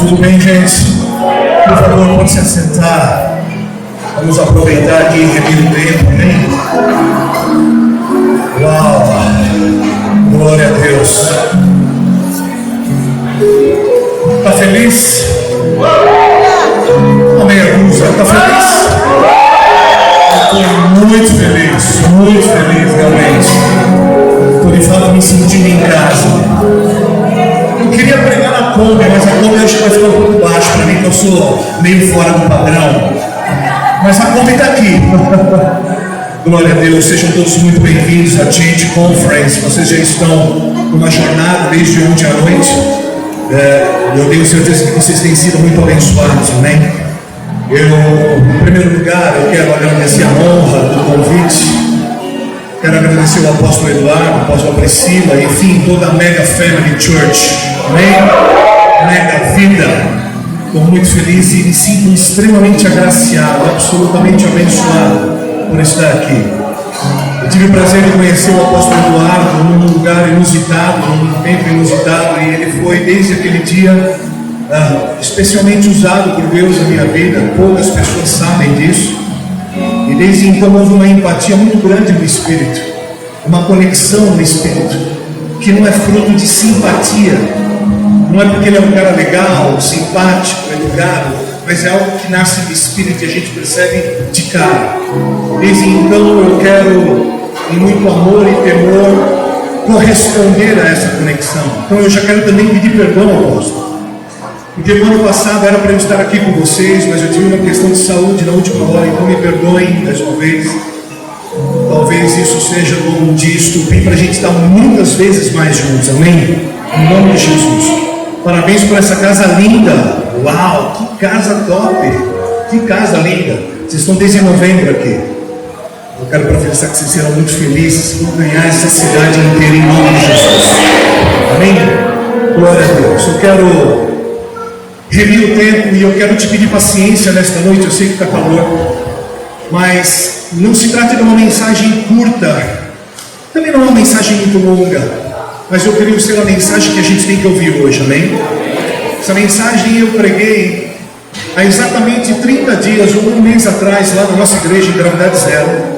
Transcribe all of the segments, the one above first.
Tudo bem, gente? Por favor, pode se assentar. Vamos aproveitar aqui e remir o tempo, amém? Uau! Glória a Deus. Está feliz? Amém, Agusa. Está feliz? Estou muito feliz, realmente. Estou de fato me sentindo em casa. Eu queria pregar na Kombi, mas a Kombi acho que vai ficar um pouco baixo para mim, que eu sou meio fora do padrão. Mas a Kombi está aqui. Glória a Deus, sejam todos muito bem-vindos à Change Conference. Vocês já estão numa jornada desde ontem à noite. Eu tenho certeza que vocês têm sido muito abençoados, amém? Em primeiro lugar, eu quero agradecer a honra do convite. Quero agradecer ao apóstolo Eduardo, a apóstola Priscila, enfim, toda a Mega Family Church, amém? Mega Vida. Estou muito feliz e me sinto extremamente agraciado, absolutamente abençoado por estar aqui. Eu tive o prazer de conhecer o apóstolo Eduardo num lugar inusitado, num tempo inusitado, e ele foi desde aquele dia especialmente usado por Deus na minha vida. Poucas pessoas sabem disso. E desde então houve uma empatia muito grande no Espírito, uma conexão no Espírito, que não é fruto de simpatia, não é porque ele é um cara legal, simpático, educado, mas é algo que nasce do Espírito e a gente percebe de cara. Desde então eu quero, em muito amor e temor, corresponder a essa conexão. Então eu já quero também pedir perdão ao apóstolo, porque no ano passado era para eu estar aqui com vocês, mas eu tive uma questão de saúde na última hora, então me perdoem mais uma vez. Talvez isso seja um dia estupim para a gente estar muitas vezes mais juntos, amém? Em nome de Jesus. Parabéns por essa casa linda. Uau, que casa top! Que casa linda! Vocês estão desde novembro aqui. Eu quero profetizar que vocês serão muito felizes por ganhar essa cidade inteira em nome de Jesus. Amém? Glória a Deus. Eu quero remir o tempo e eu quero te pedir paciência nesta noite. Eu sei que está calor, mas não se trata de uma mensagem curta, também não é uma mensagem muito longa, mas eu queria ser a mensagem que a gente tem que ouvir hoje, amém? Essa mensagem eu preguei há exatamente 30 dias ou um mês atrás lá na nossa igreja em Gravidade Zero.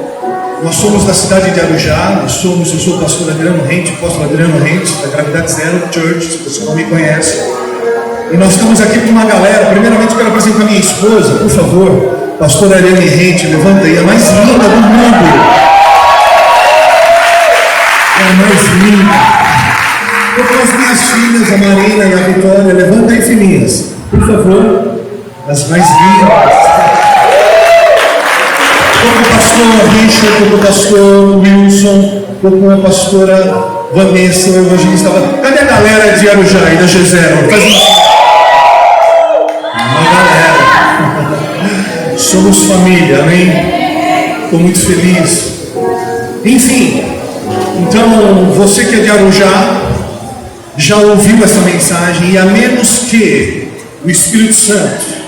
Nós somos da cidade de Arujá, eu sou o pastor Adriano Rente, apóstolo Adriano Rente, da Gravidade Zero Church, se você não me conhece. E nós estamos aqui com uma galera. Primeiramente eu quero apresentar minha esposa, por favor, pastora Ariane Rente, levanta aí, a mais linda do mundo. É a mais linda. Eu com as minhas filhas, a Marina e a Vitória, levanta aí, filhinhas, por favor, as mais lindas. Com o pastor Richard, com o pastor Wilson, com a pastora Vanessa, o evangelista. Cadê a galera de Arujá e da G0? Faz uma galera. Somos família, amém? Estou muito feliz. Enfim, então você que é de Arujá já ouviu essa mensagem, e a menos que o Espírito Santo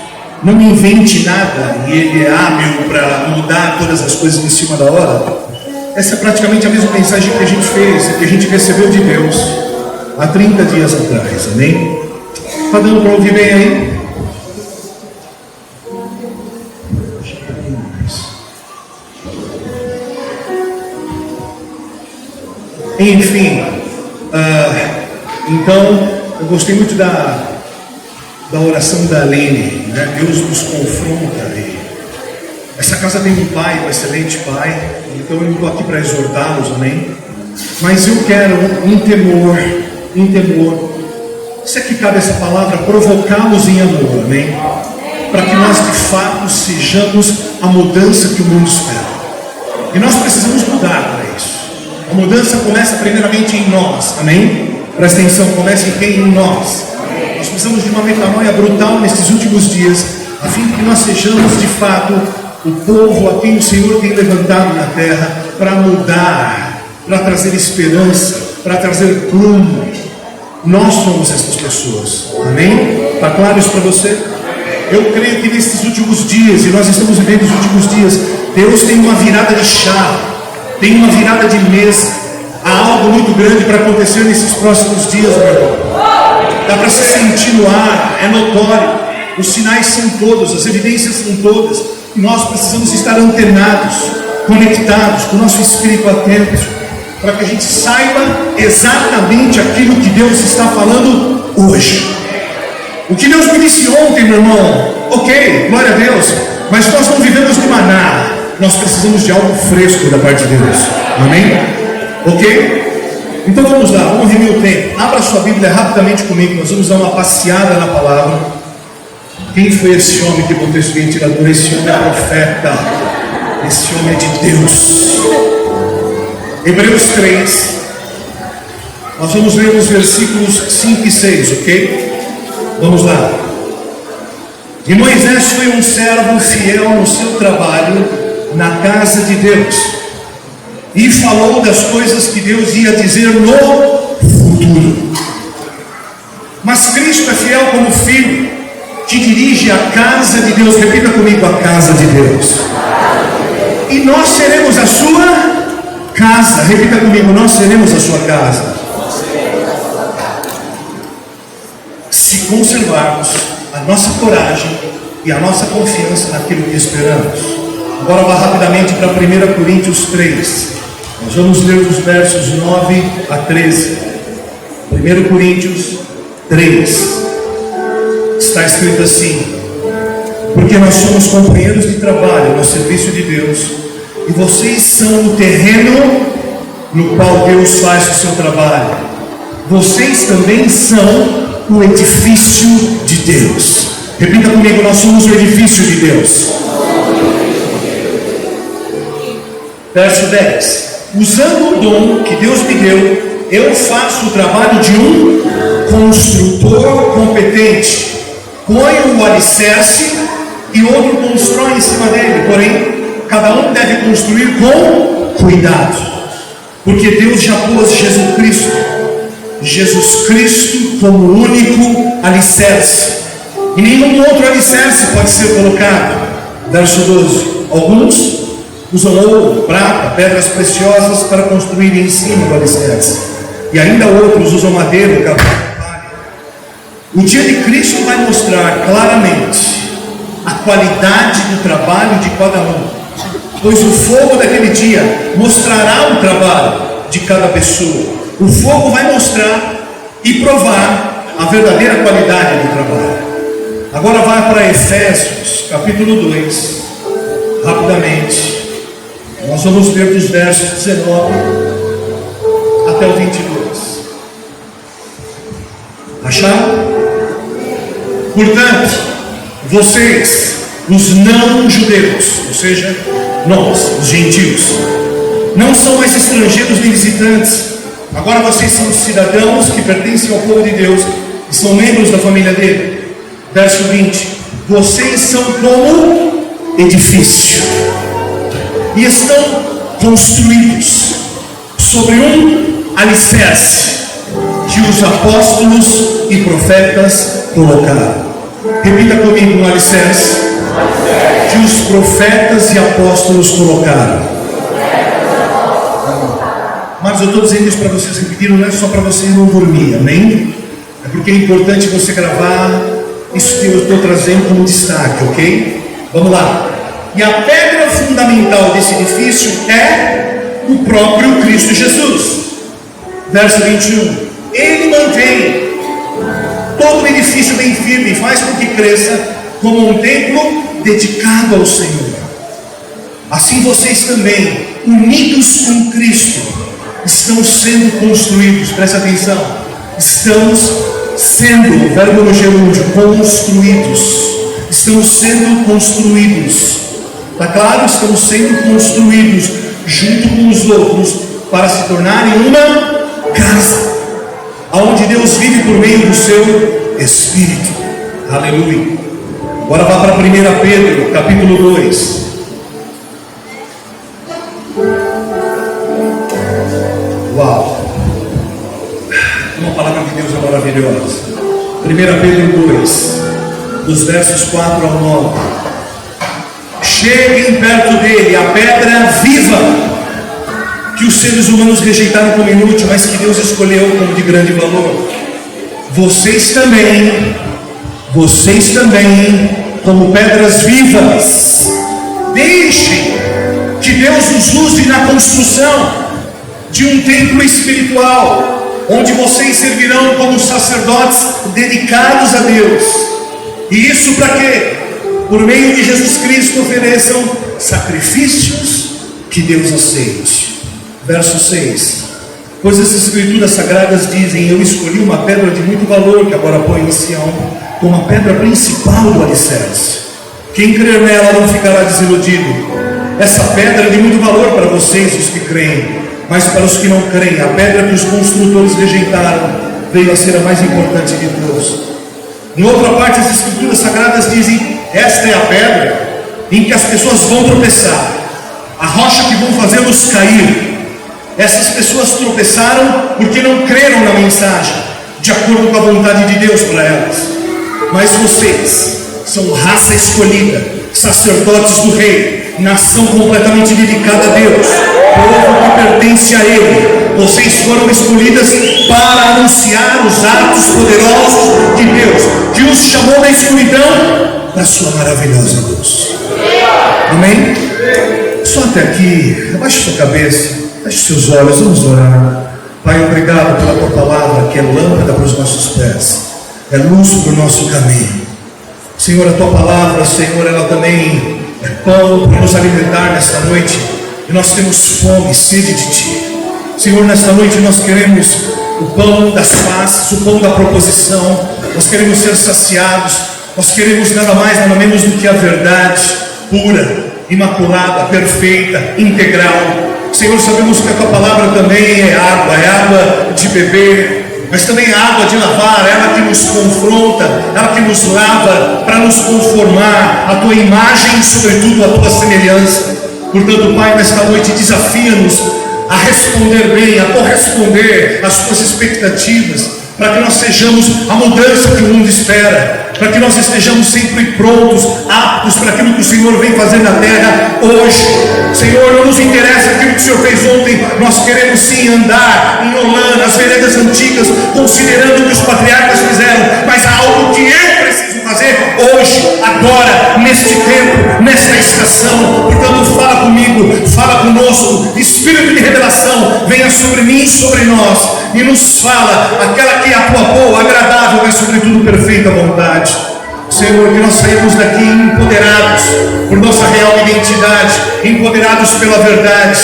não me invente nada, e ele é hábil para mudar todas as coisas em cima da hora, essa é praticamente a mesma mensagem que a gente fez, que a gente recebeu de Deus há 30 dias atrás, amém? Está dando para ouvir bem aí? Enfim, então eu gostei muito da oração da Lene, né? Deus nos confronta. E essa casa tem um pai, um excelente pai, então eu não estou aqui para exortá-los, amém? Mas eu quero um temor, se é que cabe essa palavra, provocá-los em amor, amém? Para que nós de fato sejamos a mudança que o mundo espera. E nós precisamos mudar para isso. A mudança começa primeiramente em nós, amém? Presta atenção, começa em quem? Em nós. Nós precisamos de uma metanoia brutal nestes últimos dias, a fim de que nós sejamos de fato o povo a quem o Senhor tem levantado na terra para mudar, para trazer esperança, para trazer prumo. Nós somos essas pessoas, amém? Está claro isso para você? Eu creio que nesses últimos dias, e nós estamos vivendo os últimos dias, Deus tem uma virada de chave, tem uma virada de mesa. Há algo muito grande para acontecer nesses próximos dias, meu irmão. dá para se sentir no ar, é notório. Os sinais são todos, as evidências são todas. E nós precisamos estar antenados, conectados, com o nosso espírito atento, para que a gente saiba exatamente aquilo que Deus está falando hoje. O que Deus me disse ontem, meu irmão, ok, glória a Deus, mas nós não vivemos de maná, nós precisamos de algo fresco da parte de Deus, amém? Ok? Então vamos lá, vamos remir o tempo. Abra sua Bíblia rapidamente comigo, nós vamos dar uma passeada na palavra. Quem foi esse homem que botou esse ventilador? Esse homem é profeta, esse homem é de Deus. Hebreus 3, nós vamos ler os versículos 5 e 6, ok? Vamos lá. E Moisés foi um servo fiel no seu trabalho na casa de Deus, e falou das coisas que Deus ia dizer no futuro. Mas Cristo é fiel como filho, que dirige a casa de Deus. Repita comigo: a casa de Deus. E nós seremos a sua casa. Repita comigo: nós seremos a sua casa, se conservarmos a nossa coragem e a nossa confiança naquilo que esperamos. Agora vá rapidamente para 1 Coríntios 3. Nós vamos ler os versos 9 a 13. 1 Coríntios 3. Está escrito assim: porque nós somos companheiros de trabalho no serviço de Deus, e vocês são o terreno no qual Deus faz o seu trabalho. Vocês também são o edifício de Deus. Repita comigo: nós somos o edifício de Deus. Verso 10: usando o dom que Deus me deu, eu faço o trabalho de um construtor competente. Põe o alicerce e outro constrói em cima dele. Porém, cada um deve construir com cuidado, porque Deus já pôs Jesus Cristo como o único alicerce, e nenhum outro alicerce pode ser colocado. Verso 12: alguns usam ouro, prata, pedras preciosas para construir em cima do alicerce, e ainda outros usam madeira, cavalo. O dia de Cristo vai mostrar claramente a qualidade do trabalho de cada um, pois o fogo daquele dia mostrará o trabalho de cada pessoa. O fogo vai mostrar e provar a verdadeira qualidade do trabalho. Agora vai para Efésios capítulo 2, rapidamente. Nós vamos ler dos versos 19 até o 22. Acharam? Portanto, vocês, os não-judeus, ou seja, nós, os gentios, não são mais estrangeiros nem visitantes. Agora vocês são cidadãos que pertencem ao povo de Deus e são membros da família dele. Verso 20: vocês são como edifício e estão construídos sobre um alicerce que os apóstolos e profetas colocaram. Repita comigo: um alicerce que os profetas e apóstolos colocaram. Mas eu estou dizendo isso para vocês repetirem, não é só para vocês não dormir, amém? É porque é importante você gravar isso que eu estou trazendo como destaque, ok? Vamos lá. E a pedra fundamental desse edifício é o próprio Cristo Jesus. Verso 21: ele mantém todo o edifício bem firme e faz com que cresça como um templo dedicado ao Senhor. Assim vocês também, unidos com Cristo, estão sendo construídos. Presta atenção: estamos sendo, verbo no gerúndio, construídos. Estamos sendo construídos. Está claro? Estamos sendo construídos junto com os outros para se tornarem uma casa, aonde Deus vive por meio do seu Espírito. Aleluia. Agora vá para 1 Pedro capítulo 2. Uau, uma palavra de Deus é maravilhosa. 1 Pedro 2, dos versos 4 ao 9. Cheguem perto dele, a pedra viva, que os seres humanos rejeitaram como inútil, mas que Deus escolheu como de grande valor. vocês também, como pedras vivas, deixem que Deus os use na construção de um templo espiritual, onde vocês servirão como sacerdotes dedicados a Deus. E isso para quê? Por meio de Jesus Cristo ofereçam sacrifícios que Deus aceite. Verso 6: pois as escrituras sagradas dizem: eu escolhi uma pedra de muito valor, que agora ponho em Sião, como a pedra principal do alicerce. Quem crer nela não ficará desiludido. Essa pedra é de muito valor para vocês, os que creem, mas para os que não creem, a pedra que os construtores rejeitaram veio a ser a mais importante de todas. Em outra parte, as escrituras sagradas dizem: esta é a pedra em que as pessoas vão tropeçar, a rocha que vão fazê-los cair. Essas pessoas tropeçaram porque não creram na mensagem, de acordo com a vontade de Deus para elas. Mas vocês são raça escolhida, sacerdotes do rei, nação completamente dedicada a Deus, povo que pertence a Ele. Vocês foram escolhidas para anunciar os atos poderosos de Deus, que os chamou da escuridão para a sua maravilhosa luz. Amém? Só até aqui. Abaixe sua cabeça, feche seus olhos, vamos orar. Pai, obrigado pela tua palavra, que é lâmpada para os nossos pés, é luz para o nosso caminho. Senhor, a tua palavra, Senhor, ela também é pão para nos alimentar nesta noite. E nós temos fome, sede de ti. Senhor, nesta noite nós queremos o pão das faces, o pão da proposição. Nós queremos ser saciados. Nós queremos nada mais, nada menos do que a verdade pura, imaculada, perfeita, integral. Senhor, sabemos que a tua palavra também é água de beber, mas também é água de lavar, ela que nos confronta, ela que nos lava para nos conformar à tua imagem, sobretudo à tua semelhança. Portanto, Pai, nesta noite desafia-nos a responder bem, a corresponder às tuas expectativas, para que nós sejamos a mudança que o mundo espera, para que nós estejamos sempre prontos, aptos para aquilo que o Senhor vem fazer na terra hoje. Senhor, não nos interessa aquilo que o Senhor fez ontem, nós queremos sim andar em Olã, nas veredas antigas, considerando o que os patriarcas fizeram, mas há algo que eu preciso fazer hoje, agora, neste tempo, nesta estação. Portanto, fala comigo, fala conosco, Espírito de revelação, venha sobre mim e sobre nós, e nos fala aquela que é a tua boa, agradável, mas sobretudo perfeita vontade. Senhor, que nós saímos daqui empoderados por nossa real identidade, empoderados pela verdade,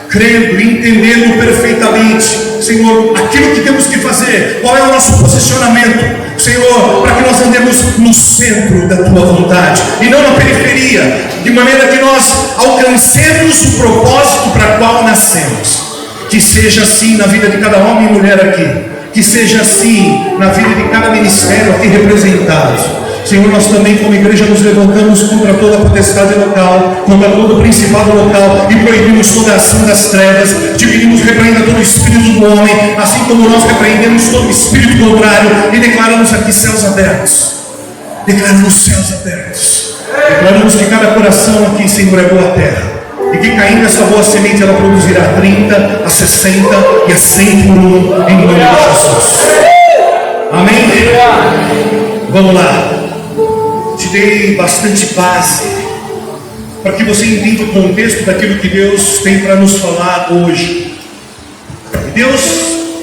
crendo, entendendo perfeitamente, Senhor, aquilo que temos que fazer, qual é o nosso posicionamento, Senhor, para que nós andemos no centro da tua vontade e não na periferia, de maneira que nós alcancemos o propósito para o qual nascemos. Que seja assim na vida de cada homem e mulher aqui, que seja assim na vida de cada ministério aqui representado. Senhor, nós também como igreja nos levantamos contra toda a potestade local, contra todo o principado local, e proibimos toda a ação das trevas, dividimos, repreenda todo o espírito do homem, assim como nós repreendemos todo o espírito contrário, e declaramos aqui céus abertos. Declaramos céus abertos. Declaramos que cada coração aqui, Senhor, é boa terra, e que caindo essa boa semente, ela produzirá 30, a 60 e a 100 por um, em nome de Jesus. Amém? Vamos lá. Te dei bastante base para que você entenda o contexto daquilo que Deus tem para nos falar hoje. E Deus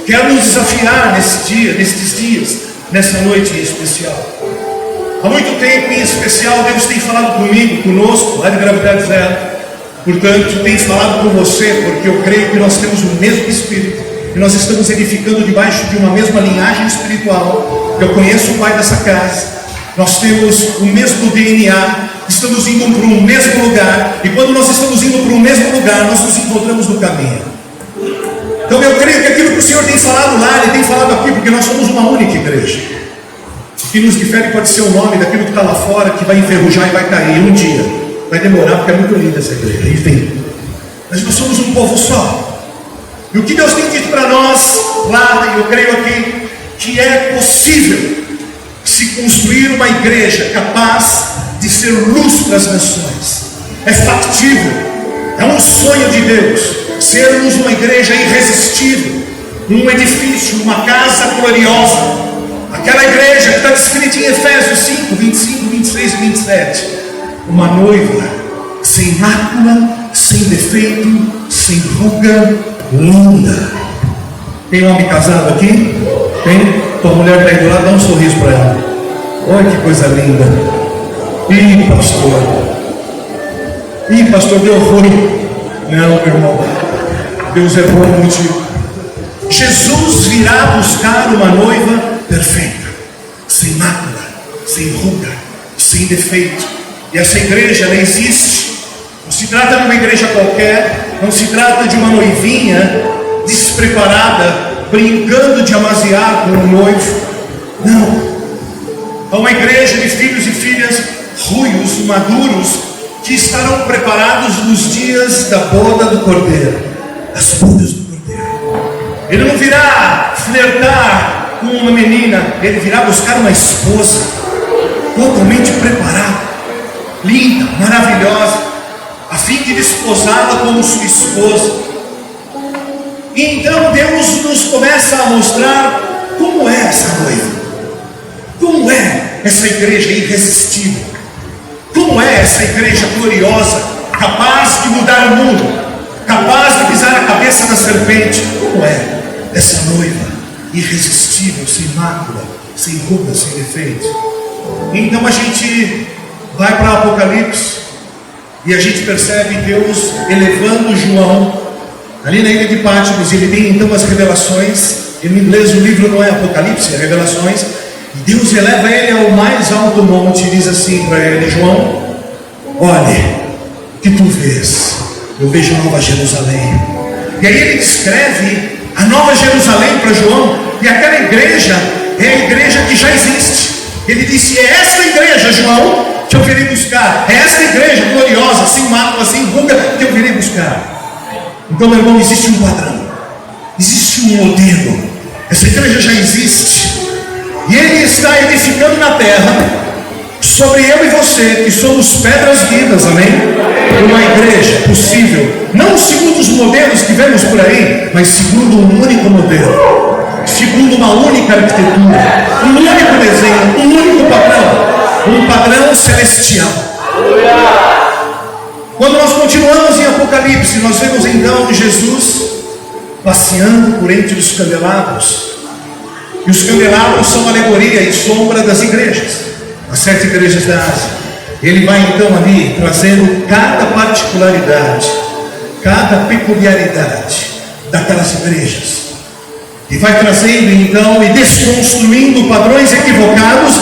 quer nos desafiar nesse dia, nesses dias, nessa noite em especial. Há muito tempo em especial Deus tem falado comigo, conosco, lá de Gravidade Zero. Portanto, tem falado com você, porque eu creio que nós temos o mesmo Espírito e nós estamos edificando debaixo de uma mesma linhagem espiritual. Eu conheço o pai dessa casa. Nós temos o mesmo DNA, estamos indo para um mesmo lugar, e quando nós estamos indo para um mesmo lugar, nós nos encontramos no caminho. Então eu creio que aquilo que o Senhor tem falado lá, Ele tem falado aqui, porque nós somos uma única igreja. O que nos difere pode ser o nome daquilo que está lá fora, que vai enferrujar e vai cair um dia. Vai demorar, porque é muito linda essa igreja, enfim. Mas nós somos um povo só. E o que Deus tem dito para nós lá, e eu creio aqui, que é possível se construir uma igreja capaz de ser luz para as nações. É factível, é um sonho de Deus sermos uma igreja irresistível, um edifício, uma casa gloriosa, Aquela igreja que está descrita em Efésios 5, 25, 26 e 27. Uma noiva sem mácula, sem defeito, sem ruga, linda. Tem homem casado aqui? Tem? Tua mulher está aí do lado, dá um sorriso para ela. Olha que coisa linda. Ih, pastor, deu ruim. Não, meu irmão. Deus é bom contigo. Jesus virá buscar uma noiva perfeita, sem mácula, sem ruga, sem defeito. E essa igreja, ela existe. Não se trata de uma igreja qualquer, não se trata de uma noivinha despreparada, brincando de amaziar com o noivo. Não. É uma igreja de filhos e filhas ruios, maduros, que estarão preparados nos dias da boda do Cordeiro, das bodas do Cordeiro. Ele não virá flertar com uma menina, ele virá buscar uma esposa totalmente preparada, linda, maravilhosa, a fim de desposá-la como sua esposa. E então Deus nos começa a mostrar como é essa noiva, como é essa igreja irresistível, como é essa igreja gloriosa, capaz de mudar o mundo, capaz de pisar a cabeça da serpente. Como é essa noiva irresistível, sem mácula, sem ruga, sem defeito. Então a gente vai para Apocalipse e a gente percebe Deus elevando João ali na ilha de Patmos. Ele tem então as revelações. Em inglês o livro não é Apocalipse, é Revelações. E Deus eleva ele ao mais alto monte e diz assim para ele: João, olha, o que tu vês? Eu vejo Nova Jerusalém. E aí ele descreve a Nova Jerusalém para João. E aquela igreja é a igreja que já existe. Ele disse: é esta igreja, João, que eu virei buscar. É esta igreja gloriosa, sem mácula, sem ruga, que eu virei buscar. Então, meu irmão, existe um padrão, existe um modelo. Essa igreja já existe. E Ele está edificando na terra sobre eu e você, que somos pedras vivas, amém? Uma igreja possível, não segundo os modelos que vemos por aí, mas segundo um único modelo, segundo uma única arquitetura, um único desenho, um único padrão, um padrão celestial. Quando nós continuamos em Apocalipse, nós vemos então Jesus passeando por entre os candelabros. E os candelabros são alegoria e sombra das igrejas, as 7 igrejas da Ásia. Ele vai então ali trazendo cada particularidade, cada peculiaridade daquelas igrejas. E vai trazendo então e desconstruindo padrões equivocados.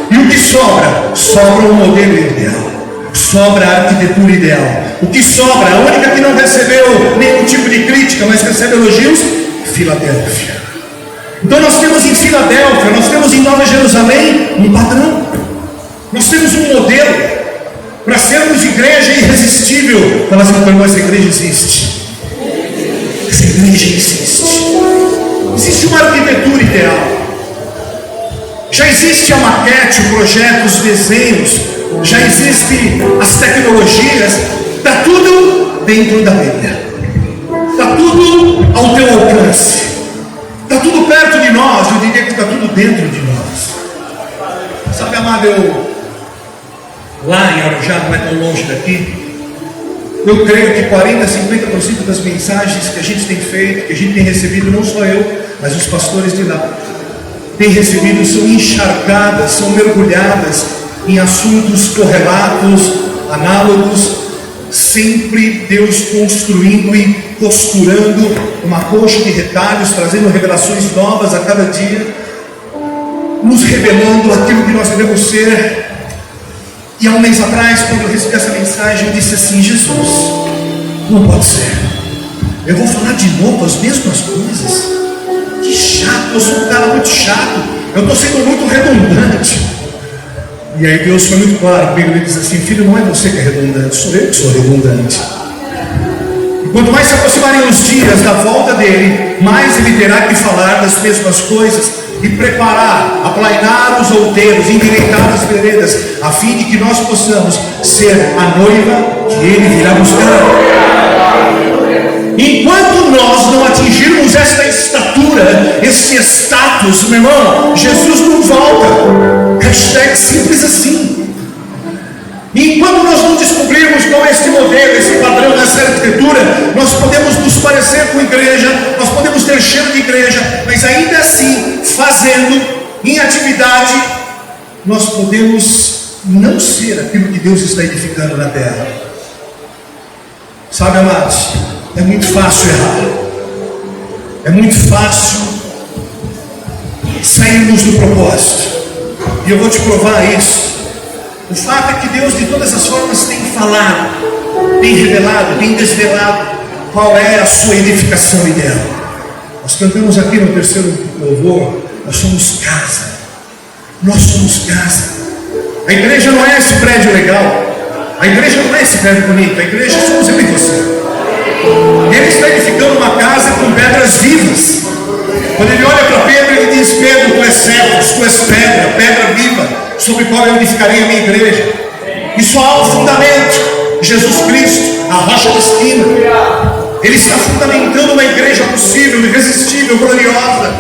E o que sobra? Sobra um modelo ideal, sobra a arquitetura ideal. O que sobra, a única que não recebeu nenhum tipo de crítica, mas recebe elogios, Filadélfia. Então nós temos em Filadélfia, nós temos em Nova Jerusalém um padrão. Nós temos um modelo para sermos igreja irresistível. Fala assim, irmão, essa igreja existe. Essa igreja existe. Existe uma arquitetura ideal. Já existe a maquete, o projeto, os desenhos. Já existem as tecnologias. Está tudo dentro da Bíblia. Está tudo ao teu alcance. Está tudo perto de nós. Eu diria que está tudo dentro de nós. Sabe, amado, lá em Arujá, não é tão longe daqui, eu creio que 40, 50% das mensagens que a gente tem feito, que a gente tem recebido, não só eu, mas os pastores de lá, têm recebido, são encharcadas, são mergulhadas em assuntos correlatos, análogos, sempre Deus construindo e costurando uma coxa de retalhos, trazendo revelações novas a cada dia, nos revelando aquilo que nós devemos ser. E há um mês atrás, quando eu recebi essa mensagem, eu disse assim: Jesus, não pode ser, eu vou falar de novo as mesmas coisas. Que chato, eu sou um cara muito chato, eu estou sendo muito redundante. E aí Deus foi muito claro comigo, ele disse assim: filho, não é você que é redundante, sou eu que sou redundante. E quanto mais se aproximarem os dias da volta dele, mais ele terá que falar das mesmas coisas e preparar, aplainar os outeiros, endireitar as veredas, a fim de que nós possamos ser a noiva que ele virá buscar. Enquanto nós não atingirmos esta estatura, esse status, meu irmão, Jesus não volta. Hashtag simples assim. E enquanto nós não descobrirmos qual é este modelo, esse padrão, essa arquitetura, nós podemos nos parecer com igreja, nós podemos ter cheiro de igreja, mas ainda assim, fazendo, em atividade, nós podemos não ser aquilo que Deus está edificando na terra. Sabe, amados, é muito fácil errar. É muito fácil sairmos do propósito. E eu vou te provar isso. O fato é que Deus de todas as formas tem falado, tem revelado, tem desvelado qual é a sua edificação ideal. Nós cantamos aqui no terceiro louvor, nós somos casa. Nós somos casa. A igreja não é esse prédio legal. A igreja não é esse prédio bonito. A igreja somos eu e você. Ele está edificando uma casa com pedras vivas. Quando ele olha para Pedro, ele diz: Pedro, tu és Cefas, tu és pedra, pedra viva, sobre qual eu edificarei a minha igreja. E só há um fundamento: Jesus Cristo, a rocha da esquina. Ele está fundamentando uma igreja possível, irresistível, gloriosa,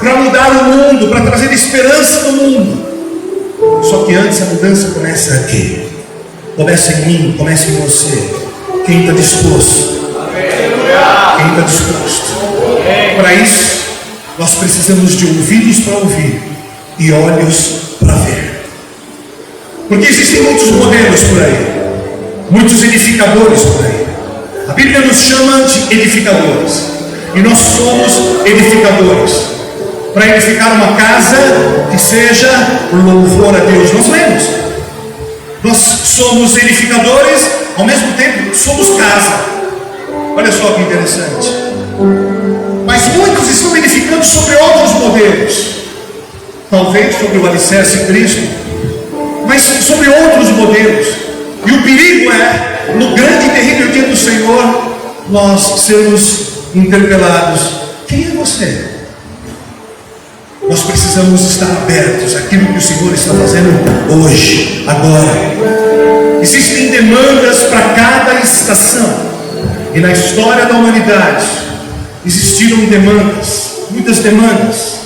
para mudar o mundo, para trazer esperança no mundo. Só que antes a mudança começa aqui. Começa em mim, começa em você. Quem está disposto? Quem está disposto? Para isso, nós precisamos de ouvidos para ouvir e olhos para ver. Porque existem muitos modelos por aí, muitos edificadores por aí. A Bíblia nos chama de edificadores, e nós somos edificadores, para edificar uma casa que seja louvor a Deus. Nós lemos, nós somos edificadores, ao mesmo tempo somos casa. Olha só que interessante. Mas muitos estão edificando sobre outros modelos, talvez sobre o alicerce Cristo, mas sobre outros modelos. E o perigo é, no grande e terrível dia do Senhor, nós sermos interpelados: quem é você? Nós precisamos estar abertos àquilo que o Senhor está fazendo hoje, agora. Existem demandas para cada estação. E na história da humanidade existiram demandas, muitas demandas.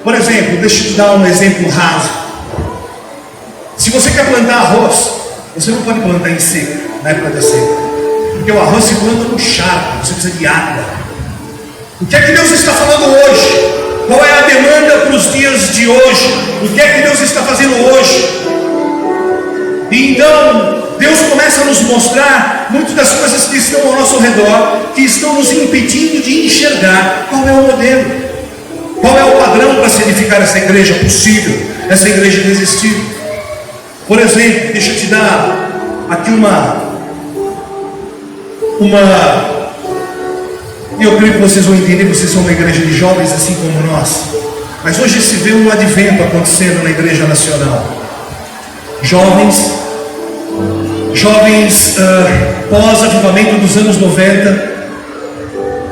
Por exemplo, deixa eu te dar um exemplo raso. Se você quer plantar arroz, você não pode plantar em seca, na época da seca, porque o arroz se planta no charco, você precisa de água. O que é que Deus está falando hoje? Qual é a demanda para os dias de hoje? O que é que Deus está fazendo hoje? E então Deus começa a nos mostrar muitas das coisas que estão ao nosso redor, que estão nos impedindo de enxergar qual é o modelo, qual é o padrão para se edificar essa igreja possível, essa igreja irresistível. Por exemplo, deixa eu te dar aqui eu creio que vocês vão entender, vocês são uma igreja de jovens assim como nós, mas hoje se vê um advento acontecendo na igreja nacional. Jovens pós-avivamento dos anos 90,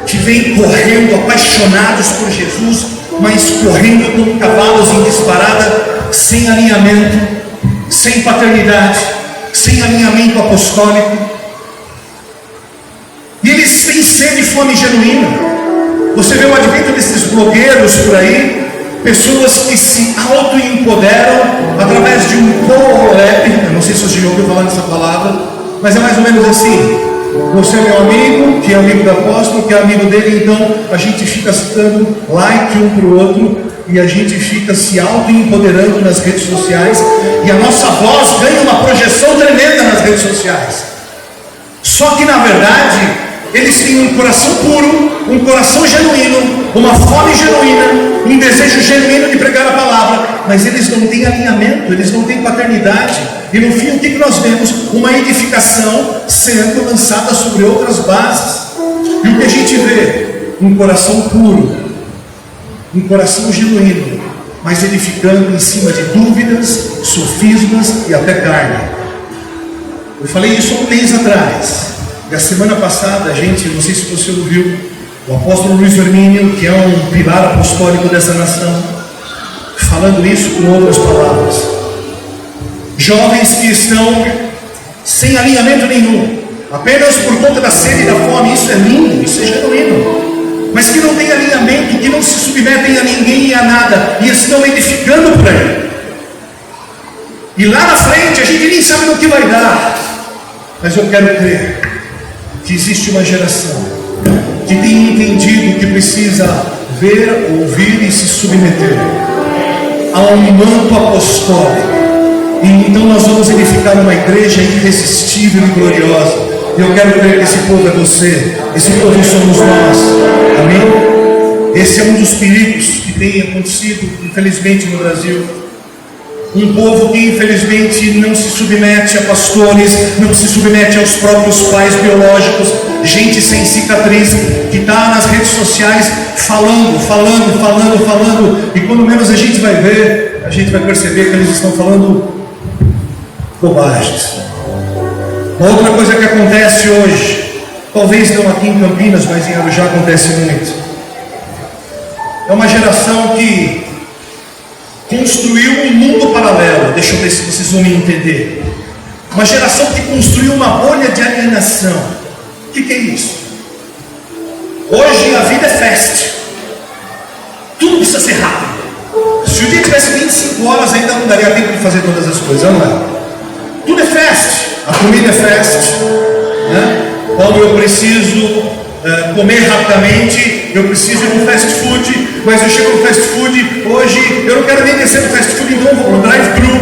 que vêm correndo, apaixonados por Jesus, mas correndo como cavalos em disparada, sem alinhamento, sem paternidade, sem alinhamento apostólico. E eles têm sede e fome genuína. Você vê o advento desses blogueiros por aí, pessoas que se auto-empoderam através de um co-rap. Eu não sei se você já ouviu falar nessa palavra, mas é mais ou menos assim: você é meu amigo, que é amigo do apóstolo, que é amigo dele, então a gente fica dando like um para o outro, e a gente fica se auto-empoderando nas redes sociais, e a nossa voz ganha uma projeção tremenda nas redes sociais. Só que na verdade eles têm um coração puro, um coração genuíno, uma fome genuína, um desejo genuíno de pregar a palavra, mas eles não têm alinhamento, eles não têm paternidade. E no fim, o que nós vemos? Uma edificação sendo lançada sobre outras bases. E o que a gente vê? Um coração puro, um coração genuíno, mas edificando em cima de dúvidas, sofismas e até carne. Eu falei isso há um mês atrás. E a semana passada, gente, não sei se você ouviu, o apóstolo Luiz Hermínio, que é um pilar apostólico dessa nação, falando isso com outras palavras. Jovens que estão sem alinhamento nenhum, apenas por conta da sede e da fome. Isso é lindo, isso é genuíno, mas que não tem alinhamento, que não se submetem a ninguém e a nada, e estão edificando por aí. E lá na frente a gente nem sabe no que vai dar, mas eu quero crer que existe uma geração que tem entendido que precisa ver, ouvir e se submeter a um manto apostólico. E então nós vamos edificar uma igreja irresistível e gloriosa. E eu quero crer que esse povo é você, esse povo somos nós. Amém? Esse é um dos perigos que tem acontecido, infelizmente, no Brasil. Um povo que infelizmente não se submete a pastores, não se submete aos próprios pais biológicos, gente sem cicatriz, que está nas redes sociais falando, e quando menos a gente vai ver, a gente vai perceber que eles estão falando bobagens. Uma outra coisa que acontece hoje, talvez não aqui em Campinas, mas em Arujá acontece muito, é uma geração que construiu um mundo paralelo. Deixa eu ver se vocês vão me entender. Uma geração que construiu uma bolha de alienação. O que é isso? Hoje a vida é fast. Tudo precisa ser rápido. Se o dia tivesse 25 horas ainda não daria tempo de fazer todas as coisas, não é? Tudo é fast. A comida é fast, né? Quando eu preciso comer rapidamente, eu preciso ir no fast food, mas eu chego no fast food, hoje eu não quero nem descer no fast food, então eu vou no drive-thru,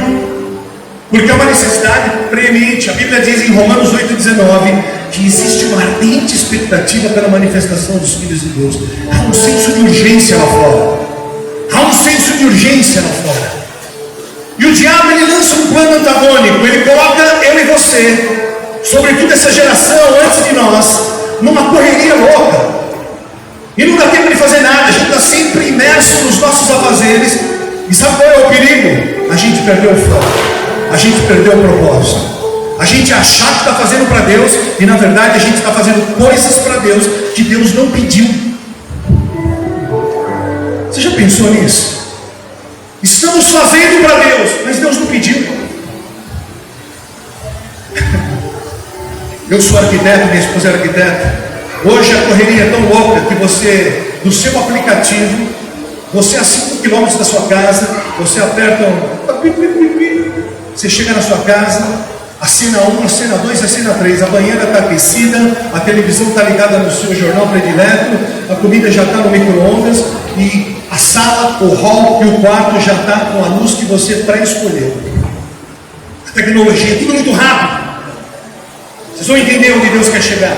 porque é uma necessidade preeminente. A Bíblia diz em Romanos 8,19 que existe uma ardente expectativa pela manifestação dos filhos de Deus. Há um senso de urgência lá fora. E o diabo, ele lança um plano antagônico. Ele coloca eu e você, sobretudo essa geração antes de nós, numa correria louca, e não dá tempo de fazer nada. A gente está sempre imerso nos nossos afazeres. E sabe qual é o perigo? A gente perdeu o foco, a gente perdeu o propósito. A gente achar que está fazendo para Deus, e na verdade a gente está fazendo coisas para Deus que Deus não pediu. Você já pensou nisso? Estamos fazendo para Deus, mas Deus não pediu. Eu sou arquiteto, minha esposa é arquiteta. Hoje a correria é tão louca que você, no seu aplicativo, você a 5 km da sua casa, você aperta você chega na sua casa, a cena 1, a cena 2, a cena 3, a banheira está aquecida, a televisão está ligada no seu jornal predileto, a comida já está no micro-ondas, e a sala, o hall e o quarto já está com a luz que você pré-escolheu. A tecnologia, tudo muito rápido. Vocês vão entender onde Deus quer chegar.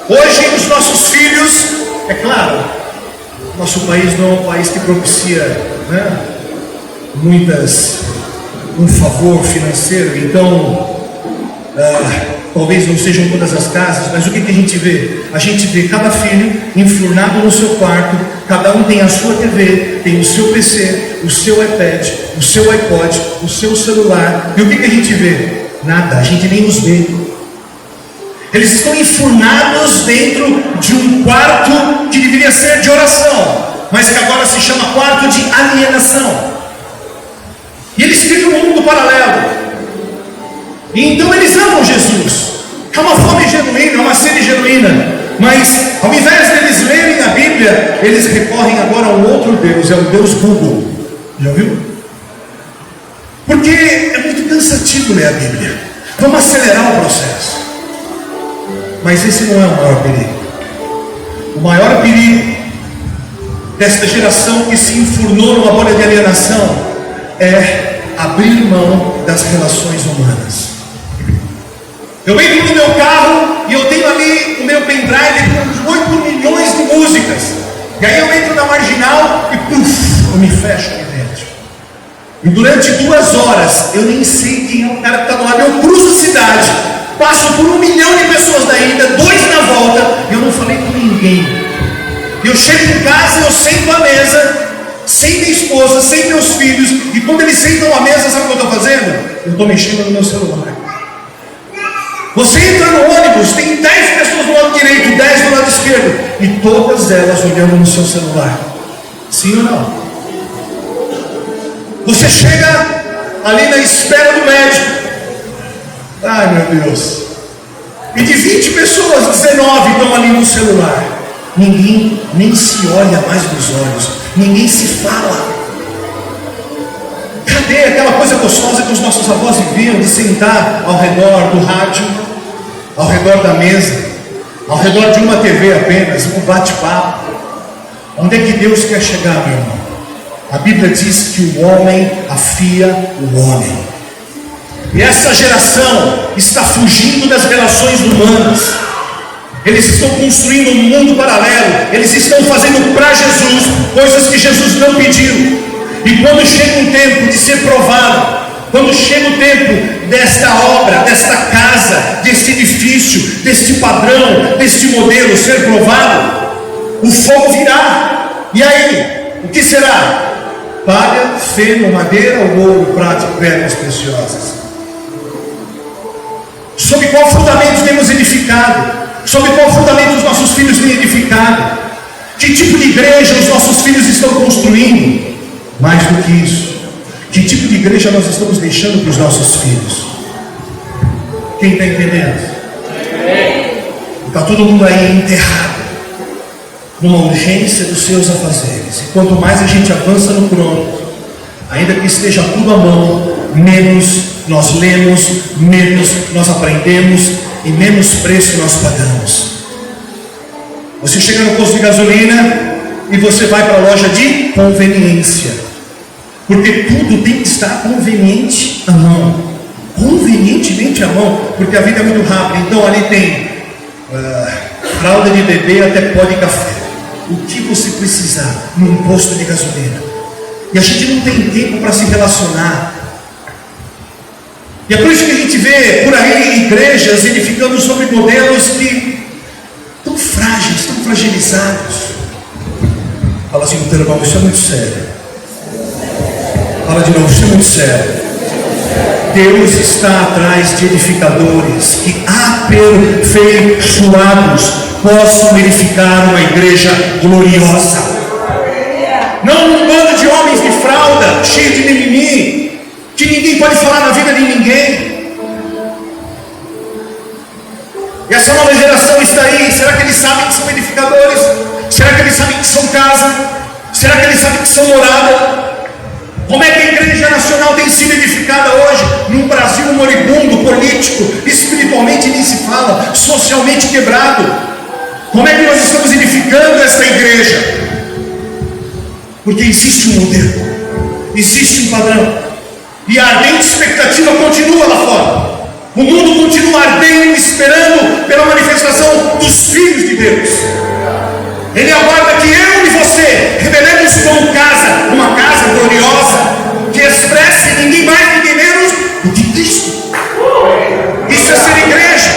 Hoje os nossos filhos, é claro, nosso país não é um país que propicia, né, um favor financeiro, então talvez não sejam todas as casas, mas o que a gente vê? A gente vê cada filho enfurnado no seu quarto, cada um tem a sua TV, tem o seu PC, o seu iPad, o seu iPod, o seu celular, e o que a gente vê? Nada, a gente nem os vê. Eles estão enfurnados dentro de um quarto que deveria ser de oração, mas que agora se chama quarto de alienação. E eles criam um mundo paralelo. E então eles amam Jesus. É uma fome genuína, é uma sede genuína. Mas ao invés deles lerem a Bíblia, eles recorrem agora a um outro Deus, é o Deus Google. Já viu? Porque é muito cansativo ler a Bíblia. Vamos acelerar o processo. Mas esse não é o maior perigo. O maior perigo desta geração que se enfurnou numa bolha de alienação é abrir mão das relações humanas. Eu entro no meu carro e eu tenho ali o meu pendrive com 8 milhões de músicas. E aí eu entro na marginal e puf, eu me fecho aqui dentro. E durante 2 horas eu nem sei quem é o cara que está do lado. Eu cruzo a cidade, passo por 1 milhão de pessoas na ida, 2 na volta, e eu não falei com ninguém. Eu chego em casa, eu sento à mesa, sem minha esposa, sem meus filhos, e quando eles sentam à mesa, sabe o que eu estou fazendo? Eu estou mexendo no meu celular. Você entra no ônibus, tem 10 pessoas do lado direito, 10 do lado esquerdo, e todas elas olhando no seu celular. Sim ou não? Você chega ali na espera do médico. Ai meu Deus, E de 20 pessoas, 19 estão ali no celular. Ninguém nem se olha mais nos olhos. Ninguém se fala. Cadê aquela coisa gostosa que os nossos avós viviam de sentar ao redor do rádio, ao redor da mesa, ao redor de uma TV apenas, um bate-papo? Onde é que Deus quer chegar, meu irmão? A Bíblia diz que o homem afia o homem. E essa geração está fugindo das relações humanas. Eles estão construindo um mundo paralelo. Eles estão fazendo para Jesus coisas que Jesus não pediu. E quando chega um tempo de ser provado, quando chega o tempo desta obra, desta casa, deste edifício, deste padrão, deste modelo ser provado, o fogo virá. E aí, o que será? Palha, feno, madeira ou ouro, prata e pedras preciosas? Sob qual fundamento temos edificado? Sob qual fundamento os nossos filhos têm edificado? Que tipo de igreja os nossos filhos estão construindo? Mais do que isso, que tipo de igreja nós estamos deixando para os nossos filhos? Quem está entendendo? Está todo mundo aí enterrado numa urgência dos seus afazeres. E quanto mais a gente avança no cronômetro, ainda que esteja tudo à mão, menos nós lemos, menos nós aprendemos e menos preço nós pagamos. Você chega no posto de gasolina e você vai para a loja de conveniência, porque tudo tem que estar conveniente à mão, convenientemente à mão, porque a vida é muito rápida. Então ali tem fralda de bebê até pó de café, o que você precisar num posto de gasolina. E a gente não tem tempo para se relacionar. E é por isso que a gente vê por aí igrejas edificando sobre modelos que tão frágeis, tão fragilizados. Fala assim no teu irmão, isso é muito sério. Fala de novo, isso é muito sério. Deus está atrás de edificadores que, aperfeiçoados, possam edificar uma igreja gloriosa. Não um bando de homens de fralda, cheio de mimimi, que ninguém pode falar na vida de ninguém. E essa nova geração está aí. Será que eles sabem que são edificadores? Será que eles sabem que são casa? Será que eles sabem que são morada? Como é que a igreja nacional tem sido edificada hoje? Num Brasil moribundo, político, espiritualmente nem se fala, socialmente quebrado. Como é que nós estamos edificando esta igreja? Porque existe um modelo, existe um padrão, e a ardente expectativa continua lá fora. O mundo continua ardendo, esperando pela manifestação dos filhos de Deus. Ele aguarda que eu e você revelemos como casa, uma casa gloriosa, que expresse ninguém mais, ninguém menos do que Cristo. Isso é ser igreja.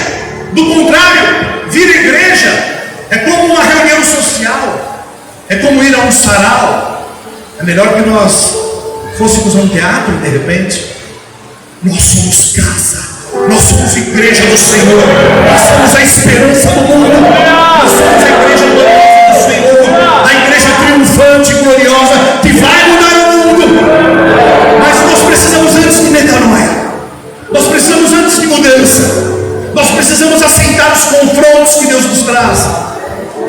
Do contrário, vir igreja é como uma reunião social, é como ir a um sarau. É melhor que nós fôssemos a um teatro de repente. Nós somos casa, nós somos igreja do Senhor, nós somos a esperança do mundo, nós somos a igreja gloriosa do Senhor, a igreja triunfante e gloriosa que vai mudar o mundo. Mas nós precisamos antes de metanoia, nós precisamos antes de mudança, nós precisamos aceitar os confrontos que Deus nos traz,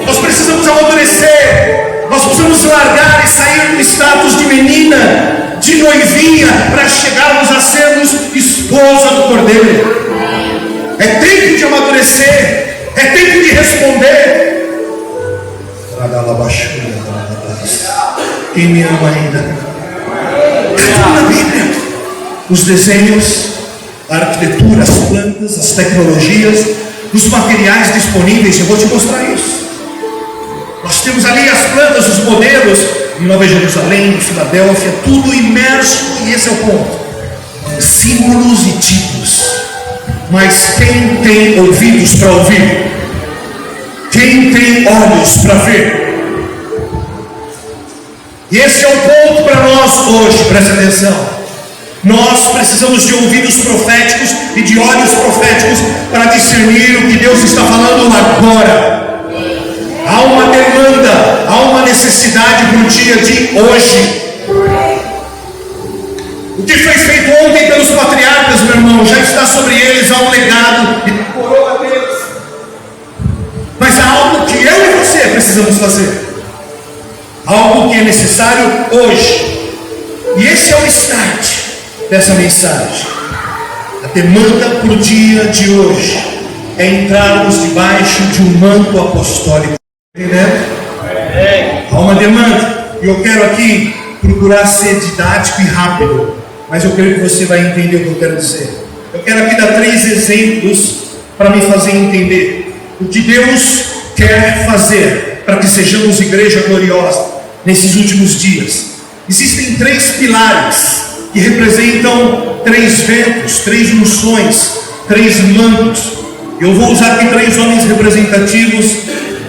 nós precisamos amadurecer, nós precisamos largar e sair do status de menina, de noivinha, para chegarmos a sermos esposa do Cordeiro. É tempo de amadurecer, é tempo de responder. Quem me ama ainda? Está na Bíblia. Os desenhos, a arquitetura, as plantas, as tecnologias, os materiais disponíveis. Eu vou te mostrar isso. Nós temos ali as plantas, os modelos, em Nova Jerusalém, em Filadélfia, tudo imerso, e esse é o ponto. Símbolos e tipos. Mas quem tem ouvidos para ouvir? Quem tem olhos para ver? E esse é o ponto para nós hoje, presta atenção. Nós precisamos de ouvidos proféticos e de olhos proféticos para discernir o que Deus está falando agora. Há uma demanda, há uma necessidade para o dia de hoje. O que foi feito ontem pelos patriarcas, meu irmão, já está sobre eles, há um legado, e a coroa deles precisamos fazer. Algo que é necessário hoje. E esse é o start dessa mensagem. A demanda para o dia de hoje é entrarmos debaixo de um manto apostólico. Entendendo? Há uma demanda. E eu quero aqui procurar ser didático e rápido, mas eu creio que você vai entender o que eu quero dizer. Eu quero aqui dar 3 exemplos para me fazer entender o que Deus quer fazer para que sejamos igreja gloriosa nesses últimos dias. Existem 3 pilares que representam 3 ventos, 3 unções, 3 mantos. Eu vou usar aqui 3 homens representativos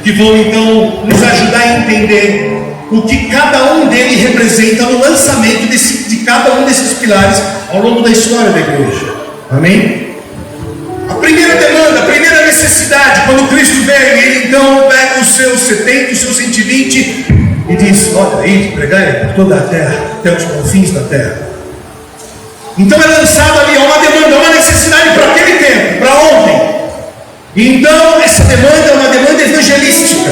que vão então nos ajudar a entender o que cada um deles representa no lançamento de cada um desses pilares ao longo da história da igreja. Amém? A primeira demanda, a primeira necessidade, quando Cristo veio, ele então pega os seus 70, os seus 120 e diz: olha aí, pregai por toda a terra, até os confins da terra. Então é lançado ali uma demanda, uma necessidade para aquele tempo, para ontem. Então essa demanda é uma demanda evangelística.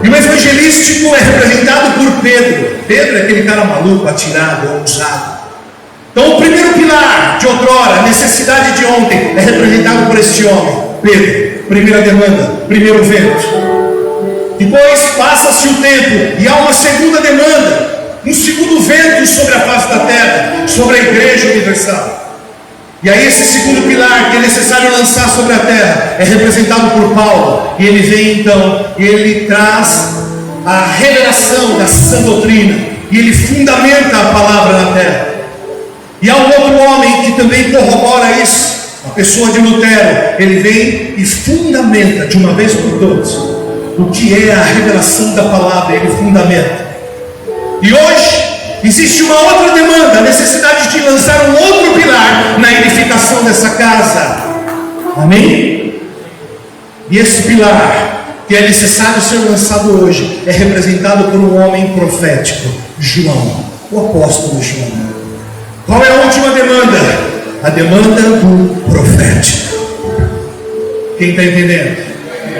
E o evangelístico é representado por Pedro. Pedro é aquele cara maluco, atirado, ousado. Então o primeiro pilar de outrora, a necessidade de ontem, é representado por este homem, Pedro. Primeira demanda, primeiro vento. Depois passa-se o tempo e há uma segunda demanda, um segundo vento sobre a face da terra, sobre a igreja universal. E aí esse segundo pilar que é necessário lançar sobre a terra é representado por Paulo. E ele vem então, e ele traz a revelação da sã doutrina, e ele fundamenta a palavra na terra. E há um outro homem que também corrobora isso, a pessoa de Lutero. Ele vem e fundamenta de uma vez por todas o que é a revelação da palavra, ele fundamenta. E hoje existe uma outra demanda, a necessidade de lançar um outro pilar na edificação dessa casa. Amém? E esse pilar que é necessário ser lançado hoje é representado por um homem profético, João, o apóstolo João. Qual é a última demanda? A demanda do profético. Quem está entendendo?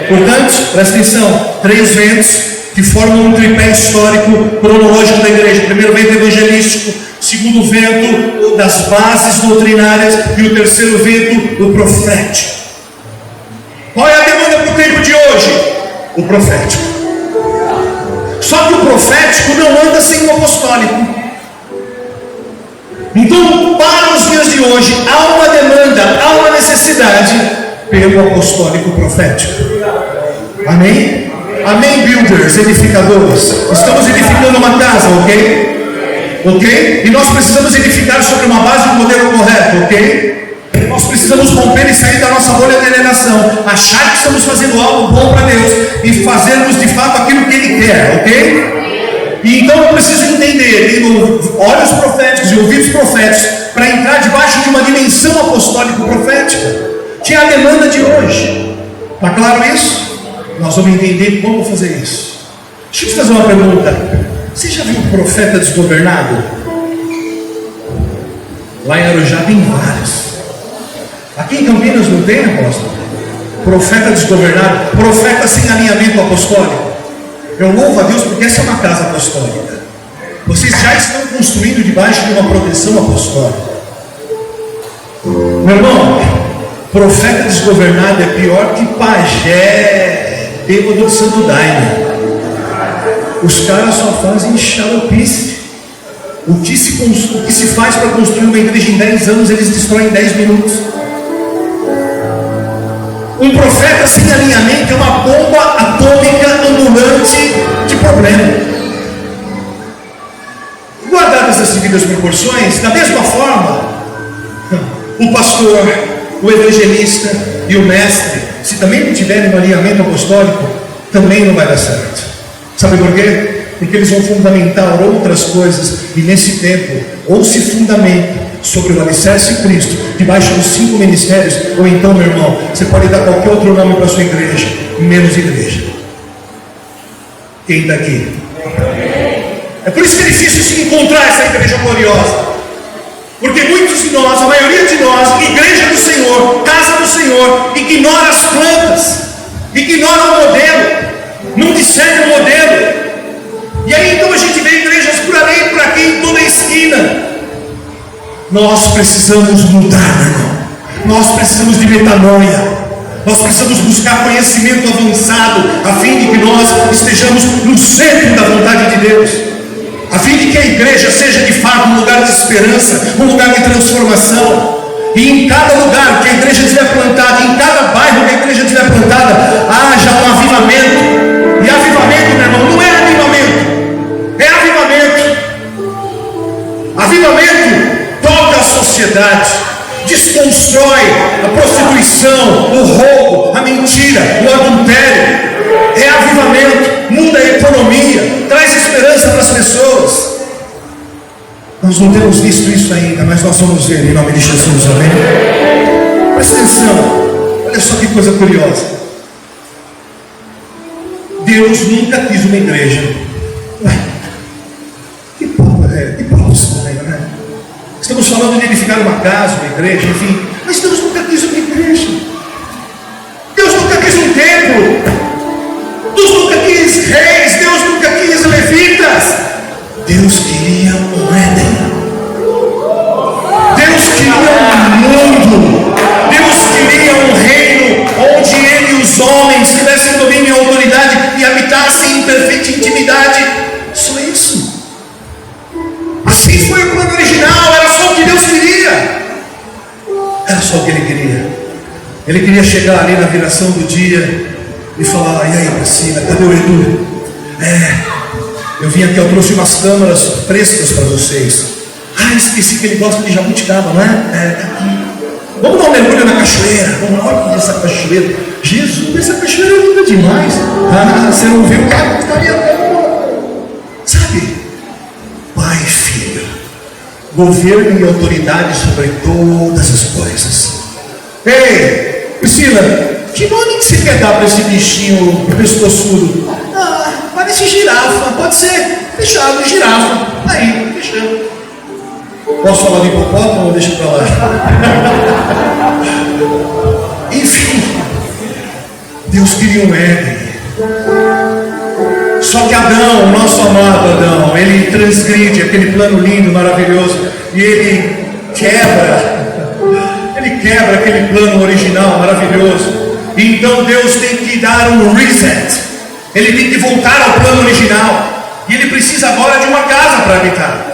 Portanto, presta atenção, 3 ventos que formam um tripé histórico cronológico da igreja. O primeiro vento evangelístico, o segundo vento das bases doutrinárias e o terceiro vento o profético. Qual é a demanda para o tempo de hoje? O profético. Só que o profético não anda sem o apostólico. Então, para os dias de hoje, há uma demanda, há uma necessidade pelo apostólico profético. Amém? Amém, builders, edificadores. Estamos edificando uma casa, ok? Ok? E nós precisamos edificar sobre uma base, um modelo correto, ok? Nós precisamos romper e sair da nossa bolha de alienação, achar que estamos fazendo algo bom para Deus e fazermos de fato aquilo que Ele quer, ok? E então eu preciso entender, tendo olhos proféticos e ouvidos proféticos, para entrar debaixo de uma dimensão apostólico-profética, que é a demanda de hoje. Está claro isso? Nós vamos entender como fazer isso. Deixa eu te fazer uma pergunta. Você já viu um profeta desgovernado? Lá em Arujá tem vários. Aqui em Campinas não tem, apóstolo? Profeta desgovernado, profeta sem alinhamento apostólico. Eu louvo a Deus porque essa é uma casa apostólica. Vocês já estão construindo debaixo de uma proteção apostólica. Meu irmão, profeta desgovernado é pior que pajé bêbado do Santo Daime. Os caras só fazem xaropice. O que se faz para construir uma igreja em 10 anos, eles destroem em 10 minutos. Um profeta sem alinhamento é uma bomba atômica ambulante de problema. Guardadas as devidas proporções, da mesma forma, o pastor, o evangelista e o mestre, se também não tiverem um alinhamento apostólico, também não vai dar certo. Sabe por quê? Porque eles vão fundamentar outras coisas, e nesse tempo, ou se fundamenta sobre o alicerce de Cristo, debaixo dos 5 ministérios, ou então, meu irmão, você pode dar qualquer outro nome para a sua igreja, menos igreja. Quem está aqui? É por isso que é difícil se encontrar essa igreja gloriosa. Porque muitos de nós, a maioria de nós, igreja do Senhor, casa do Senhor, ignora as plantas, ignora o modelo, não discerne Nós precisamos mudar, meu irmão. Nós precisamos de metanoia. Nós precisamos buscar conhecimento avançado, a fim de que nós estejamos no centro da vontade de Deus, a fim de que a igreja seja de fato um lugar de esperança, um lugar de transformação. E em cada lugar que a igreja estiver plantada, em cada bairro que a igreja estiver plantada, haja um avivamento. E avivamento, meu irmão, não é avivamento, é avivamento. Avivamento toca a sociedade, desconstrói a prostituição, o roubo, a mentira, o adultério. É avivamento, muda a economia, traz esperança para as pessoas. Nós não temos visto isso ainda, mas nós vamos ver em nome de Jesus, amém? Presta atenção, olha só que coisa curiosa. Deus nunca quis uma igreja. Que papo isso, né? Estamos falando de edificar uma casa, uma igreja, enfim. Mas Deus nunca quis uma igreja. Deus nunca quis um templo. Deus nunca quis reis. Deus nunca quis levitas. Deus queria um Éden. Deus queria um mundo. Deus queria um reino onde Ele e os homens tivessem domínio e autoridade e habitassem em perfeita intimidade. Só isso. Assim foi o plano original. Era só o que Deus queria. Era só o que Ele queria. Ele queria chegar ali na viração do dia e falar: e aí, Priscila, cadê o Edu? Eu vim aqui, eu trouxe umas câmaras frescas para vocês. Esqueci que ele gosta de jabuticaba, não é? Tá aqui. Vamos dar um mergulho na cachoeira. Vamos lá, olha essa cachoeira. Jesus, essa cachoeira é linda demais. Você não viu o cara que está ali? Sabe? Pai e Filho, governo e autoridade sobre todas as coisas. Ei, Priscila, que nome que você quer dar para esse bichinho pescoçudo? Parece girafa, pode ser fechado, girafa. Aí, fechando. Posso falar de hipopótamo ou deixa pra lá? Enfim, Deus queria um Éden. Só que Adão, o nosso amado Adão, ele transgride aquele plano lindo, maravilhoso, e ele quebra aquele plano original, maravilhoso. E então Deus tem que dar um reset. Ele tem que voltar ao plano original. E ele precisa agora de uma casa para habitar.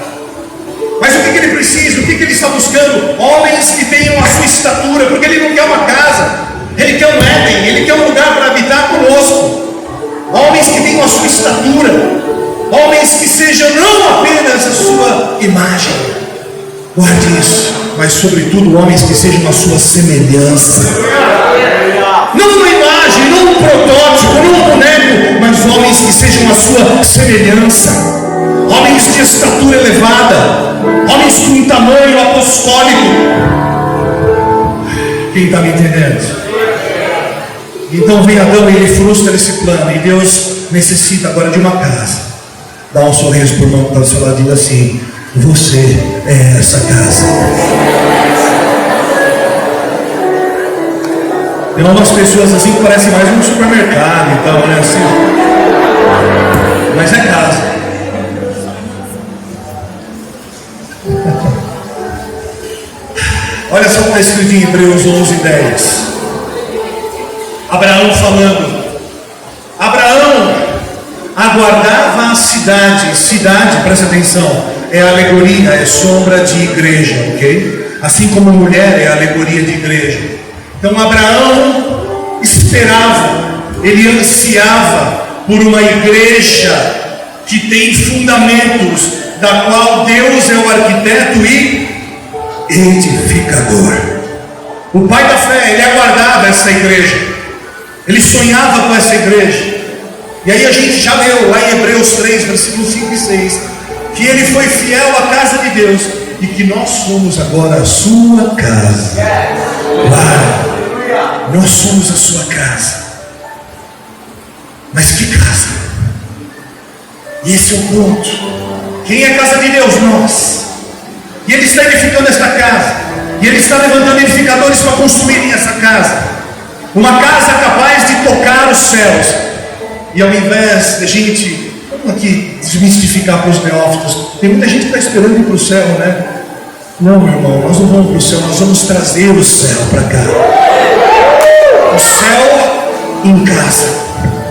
Mas o que ele precisa? O que ele está buscando? Homens que tenham a sua estatura. Porque ele não quer uma casa. Ele quer um Éden. Ele quer um lugar para habitar conosco. Homens que tenham a sua estatura. Homens que sejam não apenas a sua imagem. Guarde isso. Mas sobretudo homens que sejam a sua semelhança. Não uma imagem, não um protótipo, não um boneco, mas homens que sejam a sua semelhança. Homens de estatura elevada. Homens com um tamanho apostólico. Quem está me entendendo? Então vem Adão e ele frustra esse plano. E Deus necessita agora de uma casa. Dá um sorriso por mão para o seu lado e diz assim: você é essa casa. Tem umas pessoas assim que parecem mais um supermercado e tal, né? Assim. Mas é casa. Olha só o que está escrito em Hebreus 11:10. Abraão falando. Abraão aguardava a cidade. Cidade, presta atenção, é alegoria, é sombra de igreja, ok? Assim como mulher é alegoria de igreja. Então Abraão esperava, ele ansiava por uma igreja que tem fundamentos, da qual Deus é o arquiteto e edificador. O pai da fé, ele aguardava essa igreja, ele sonhava com essa igreja. E aí a gente já leu lá em Hebreus 3, versículos 5 e 6, que ele foi fiel à casa de Deus e que nós somos agora a sua casa. Uau! Nós somos a sua casa. Mas que casa? E esse é o ponto. Quem é a casa de Deus? Nós. E Ele está edificando esta casa. E Ele está levantando edificadores para construírem essa casa. Uma casa capaz de tocar os céus. E ao invés de gente, vamos aqui desmistificar para os neófitos, tem muita gente que está esperando ir para o céu, né? Não, meu irmão, nós não vamos para o céu, nós vamos trazer o céu para cá. O céu em casa.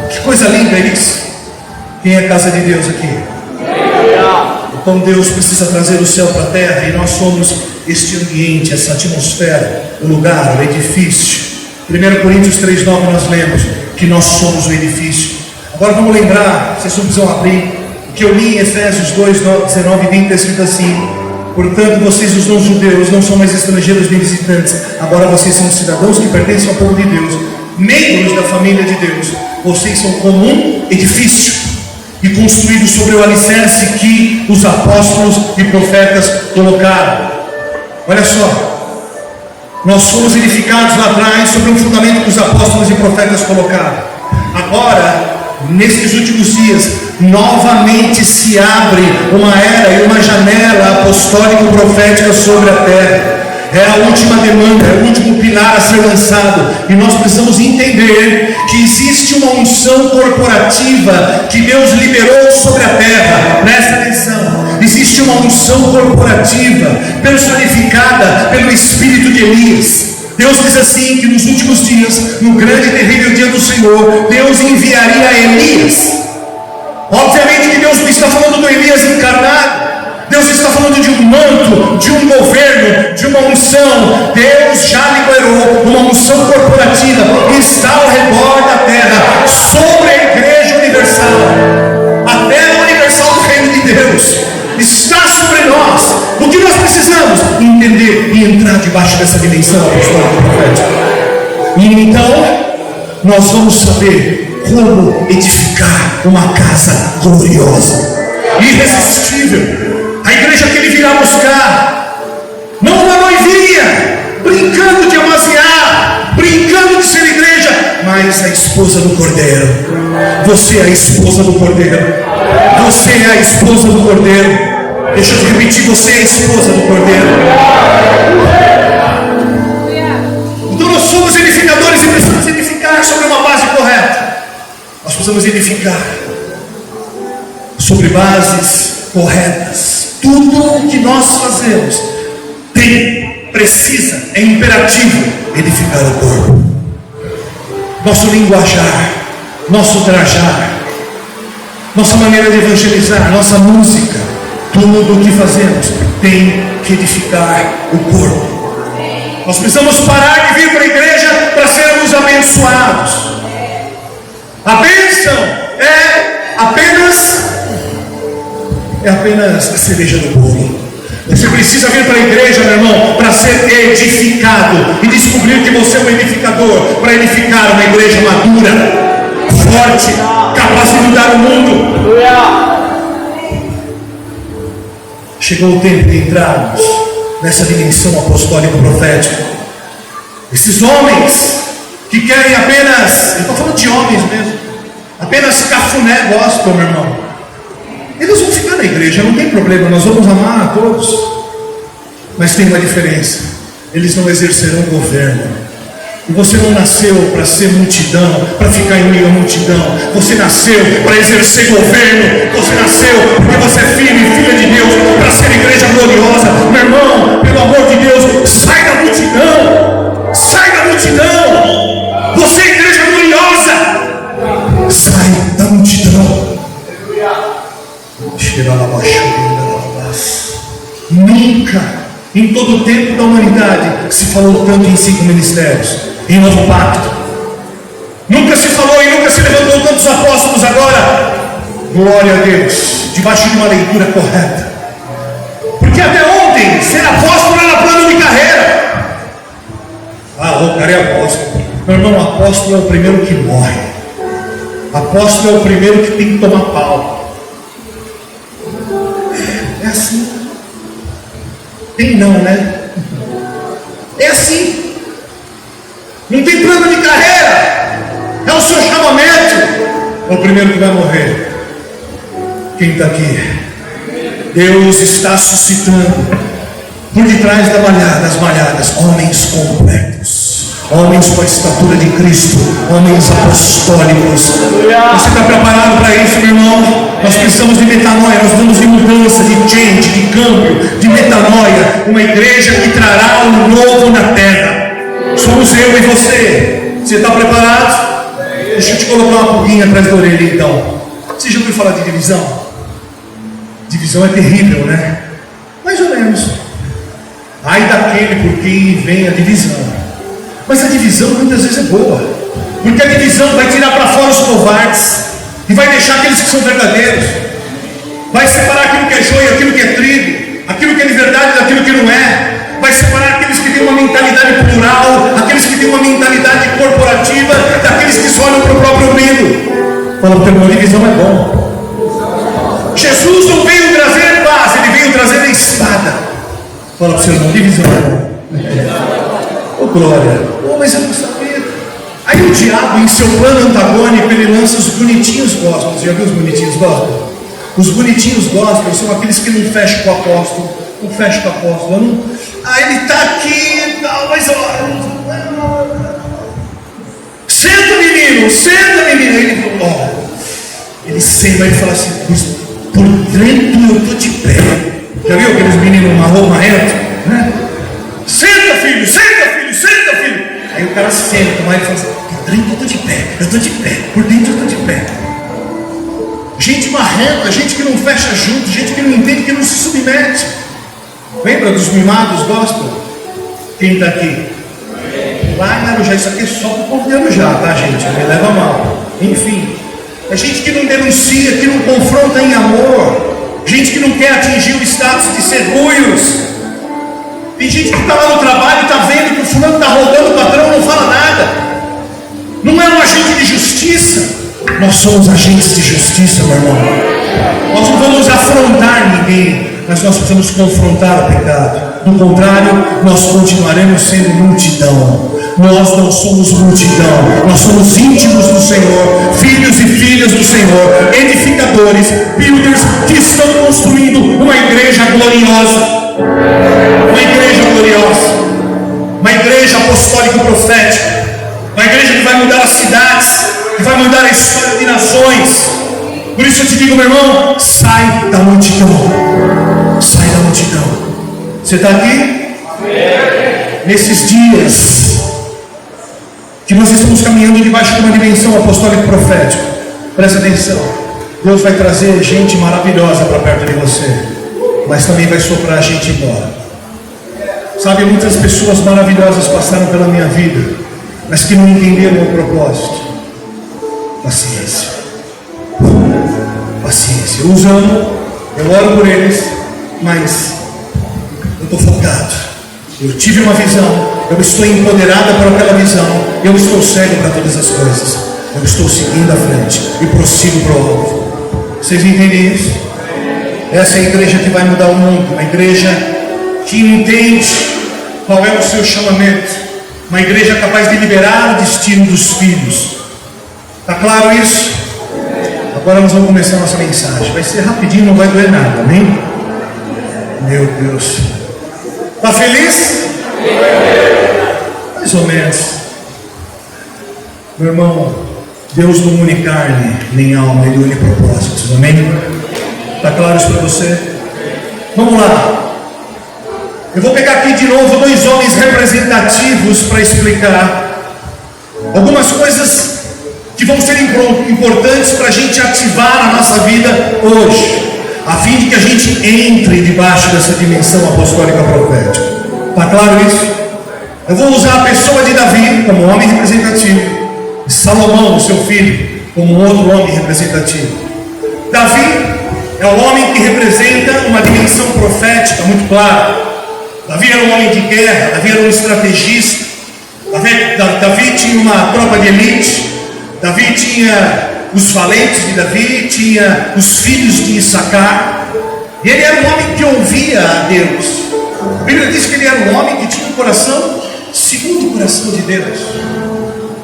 Que coisa linda isso. Quem é a casa de Deus aqui? Então Deus precisa trazer o céu para a terra, e nós somos este ambiente, essa atmosfera, o lugar, o edifício. 1 Coríntios 3,9 nós lemos que nós somos o edifício. Agora vamos lembrar, vocês não precisam abrir, o que eu li em Efésios 2:19 e 20 está escrito assim: portanto, vocês, os não-judeus, não são mais estrangeiros nem visitantes, agora vocês são cidadãos que pertencem ao povo de Deus, membros da família de Deus. Vocês são como um edifício, e construídos sobre o alicerce que os apóstolos e profetas colocaram. Olha só, nós fomos edificados lá atrás sobre um fundamento que os apóstolos e profetas colocaram. Agora, nesses últimos dias, novamente se abre uma era e uma janela apostólico-profética sobre a terra. É a última demanda, é o último pilar a ser lançado, e nós precisamos entender que existe uma unção corporativa que Deus liberou sobre a terra. Presta atenção, existe uma unção corporativa personificada pelo espírito de Elias. Deus diz assim, que nos últimos dias, no grande e terrível dia do Senhor, Deus enviaria Elias. Obviamente que Deus não está falando do Elias encarnado. Deus está falando de um manto, de um governo, de uma unção. Deus já liberou uma unção corporativa que está ao redor da terra, sobre a igreja universal. A terra universal do reino de Deus está sobre nós. O que nós precisamos? Entender e entrar debaixo dessa dimensão apostólica profética. E então, nós vamos saber como edificar uma casa gloriosa, irresistível. A igreja que ele virá buscar, não uma noivinha, brincando de amaziar, brincando de ser igreja, mas a esposa do Cordeiro. Você é a esposa do Cordeiro. Você é a esposa do Cordeiro. Deixa eu repetir, você é a esposa do Cordeiro. Então nós somos edificadores e precisamos edificar sobre uma base correta. Nós precisamos edificar sobre bases corretas. Tudo o que nós fazemos precisa, é imperativo edificar o corpo. Nosso linguajar, nosso trajar, nossa maneira de evangelizar, nossa música, tudo o que fazemos tem que edificar o corpo. Nós precisamos parar de vir para a igreja para sermos abençoados. A bênção é apenas a cereja do bolo. Você precisa vir para a igreja, meu irmão, para ser edificado e descobrir que você é um edificador, para edificar uma igreja madura, forte, capaz de mudar o mundo. Chegou o tempo de entrarmos nessa dimensão apostólico-profética. Esses homens que querem apenas, eu estou falando de homens mesmo, apenas cafuné gospel, meu irmão. Eles vão ficar na igreja, não tem problema, nós vamos amar a todos. Mas tem uma diferença: eles não exercerão governo. E você não nasceu para ser multidão, para ficar em meio à multidão. Você nasceu para exercer governo. Você nasceu porque você é filho e filha de Deus, para ser igreja gloriosa. Meu irmão, pelo amor de Deus, sai da multidão. Sai da multidão. Você é igreja gloriosa. Sai da multidão. Nunca, em todo o tempo da humanidade, se falou tanto em 5 ministérios, em novo pacto. Nunca se falou e nunca se levantou tantos apóstolos. Agora, glória a Deus, debaixo de uma leitura correta. Porque até ontem, ser apóstolo era plano de carreira. O cara é apóstolo. Meu irmão, apóstolo é o primeiro que morre. Apóstolo é o primeiro que tem que tomar pau. É assim. Tem não, né? É assim. Não tem plano de carreira. É o seu chamamento. É o primeiro que vai morrer. Quem está aqui? Deus está suscitando por detrás das malhadas homens completos, homens com a estatura de Cristo, homens apostólicos. Você está preparado para isso, meu irmão? Nós precisamos de metanoia, nós precisamos de mudança, de change, de câmbio, de metanoia. Uma igreja que trará um novo na terra. Somos eu e você. Você está preparado? Deixa eu te colocar uma pulguinha atrás da orelha então. Você já ouviu falar de divisão? Divisão é terrível, né? Mais ou menos. Ai daquele por quem vem a divisão. Mas a divisão muitas vezes é boa, porque a divisão vai tirar para fora os covardes e vai deixar aqueles que são verdadeiros. Vai separar aquilo que é joio, aquilo que é trigo, aquilo que é de verdade daquilo que não é. Vai separar aqueles que têm uma mentalidade plural, aqueles que têm uma mentalidade corporativa, daqueles que só olham para o próprio umbigo. Fala para o irmão, divisão é bom. Jesus não veio trazer paz, ele veio trazer a espada. Fala para o seu irmão, divisão é bom. Oh glória, oh, mas eu não sabia. Aí o diabo, em seu plano antagônico, ele lança os bonitinhos gospels. Já viu os bonitinhos gospels? Os bonitinhos gospels são aqueles que não fecham com o apóstolo. Não fecha com o apóstolo. Não... Ah, ele está aqui e tal, mas ó. Senta menino, senta menino. Ele, ó, ele senta e fala assim, por dentro eu estou de pé. Já viu aqueles meninos marrento? Né? Senta filho, senta filho, senta filho. Aí o cara senta, mas ele fala assim, por dentro eu estou de pé, eu estou de pé, por dentro eu estou de pé. Gente marrenta, gente que não fecha junto, gente que não entende, que não se submete. Lembra dos mimados gospel? Quem está aqui? Lá em Arujá, isso aqui é só para o povo de Arujá, tá gente? Não me leva mal. Enfim, é gente que não denuncia, que não confronta em amor, gente que não quer atingir o status de ser ruios. Tem gente que está lá no trabalho e está vendo que o fulano está roubando o patrão, não fala nada. Não é um agente de justiça. Nós somos agentes de justiça, meu irmão. Nós não vamos afrontar ninguém, mas nós precisamos confrontar o pecado. Do contrário, nós continuaremos sendo multidão. Nós não somos multidão, nós somos íntimos do Senhor, filhos e filhas do Senhor, edificadores, builders, que estão construindo uma igreja gloriosa. Uma igreja gloriosa, uma igreja apostólico-profética, uma igreja que vai mudar as cidades, que vai mudar a história de nações. Por isso eu te digo, meu irmão, sai da multidão. Sai da multidão. Você está aqui? Nesses dias que nós estamos caminhando debaixo de uma dimensão apostólico-profética, presta atenção. Deus vai trazer gente maravilhosa para perto de você, mas também vai soprar a gente embora. Sabe, muitas pessoas maravilhosas passaram pela minha vida, mas que não entenderam o propósito. Paciência. Paciência. Eu os amo, eu oro por eles, mas eu estou focado. Eu tive uma visão, eu estou empoderada por aquela visão, eu estou cego para todas as coisas. Eu estou seguindo à frente e prossigo para o alvo. Vocês entendem isso? Essa é a igreja que vai mudar o mundo, uma igreja que entende qual é o seu chamamento, uma igreja capaz de liberar o destino dos filhos. Está claro isso? Agora nós vamos começar a nossa mensagem. Vai ser rapidinho, não vai doer nada, amém? Meu Deus. Está feliz? Mais ou menos. Meu irmão, Deus não une carne nem alma, Ele une propósitos, amém? Está claro isso para você? Vamos lá. Eu vou pegar aqui de novo dois homens representativos para explicar algumas coisas que vão ser importantes para a gente ativar a nossa vida hoje, a fim de que a gente entre debaixo dessa dimensão apostólica profética. Está claro isso? Eu vou usar a pessoa de Davi como homem representativo, e Salomão, seu filho, como outro homem representativo. Davi é o homem que representa uma dimensão profética muito clara. Davi era um homem de guerra, Davi era um estrategista, Davi tinha uma tropa de elite, Davi tinha os valentes de Davi, tinha os filhos de Issacar, e ele era um homem que ouvia a Deus. A Bíblia diz que ele era um homem que tinha um coração segundo o coração de Deus.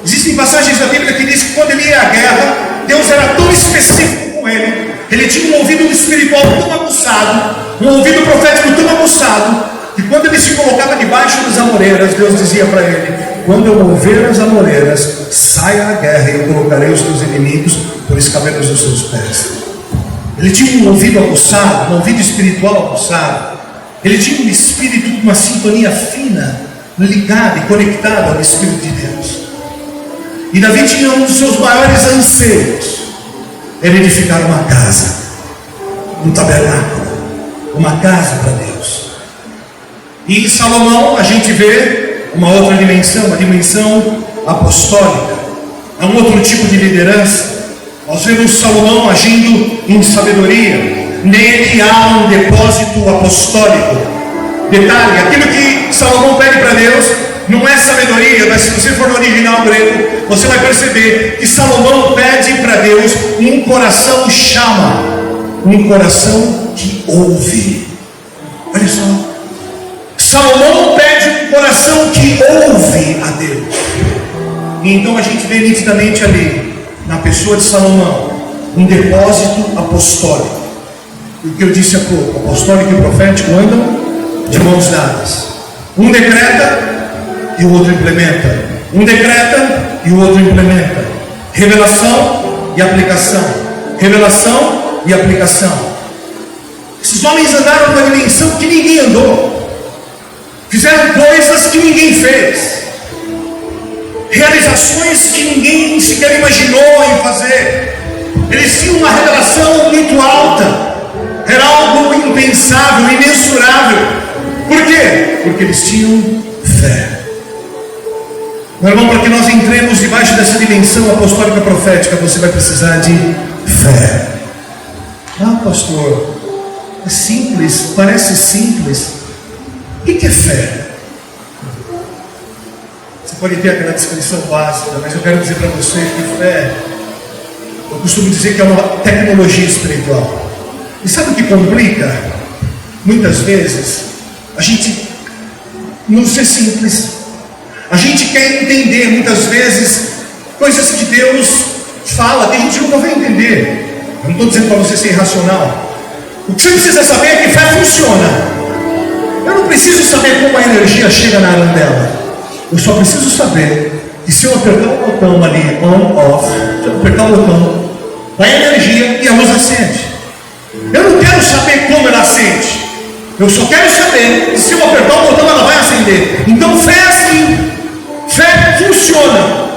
Existem passagens da Bíblia que diz que quando ele ia à guerra, Deus era tão específico com ele, ele tinha um ouvido espiritual tão aguçado, um ouvido profético tão aguçado, que quando ele se colocava debaixo das amoreiras, Deus dizia para ele: quando eu mover as amoreiras, saia à guerra e eu colocarei os teus inimigos por escabelos dos seus pés. Ele tinha um ouvido aguçado, um ouvido espiritual aguçado. Ele tinha um espírito com uma sintonia fina, ligado e conectado ao Espírito de Deus. E Davi tinha um dos seus maiores anseios, era edificar uma casa, um tabernáculo, uma casa para Deus. E em Salomão a gente vê uma outra dimensão, uma dimensão apostólica. É um outro tipo de liderança. Nós vemos Salomão agindo em sabedoria. Nele há um depósito apostólico. Detalhe, aquilo que Salomão pede para Deus não é sabedoria, mas se você for no original grego, você vai perceber que Salomão pede para Deus um coração chama, um coração que ouve. Olha só, Salomão pede um coração que ouve a Deus. E então a gente vê nitidamente ali, na pessoa de Salomão, um depósito apostólico. O que eu disse há pouco, apostólico e profético andam de mãos dadas. Um decreta e o outro implementa. Um decreta e o outro implementa. Revelação e aplicação. Revelação e aplicação. Esses homens andaram numa dimensão que ninguém andou. Fizeram coisas que ninguém fez. Realizações que ninguém sequer imaginou em fazer. Eles tinham uma revelação muito alta. Era algo impensável, imensurável. Por quê? Porque eles tinham fé. Meu irmão, para que nós entremos debaixo dessa dimensão apostólica profética, você vai precisar de fé. Ah, pastor, é simples, parece simples. O que é fé? Você pode ter aquela descrição básica, mas eu quero dizer para você que fé, eu costumo dizer que é uma tecnologia espiritual. E sabe o que complica? Muitas vezes, a gente não ser simples. A gente quer entender, muitas vezes, coisas que Deus fala, que a gente nunca vai entender. Eu não estou dizendo para você ser irracional. O que você precisa saber é que fé funciona. Eu não preciso saber como a energia chega na arandela. Eu só preciso saber que se eu apertar o botão ali, on, off, se eu apertar o botão, vai a energia e a luz acende. Eu não quero saber como ela acende. Eu só quero saber que se eu apertar o botão ela vai acender. Então fé é assim. Fé funciona.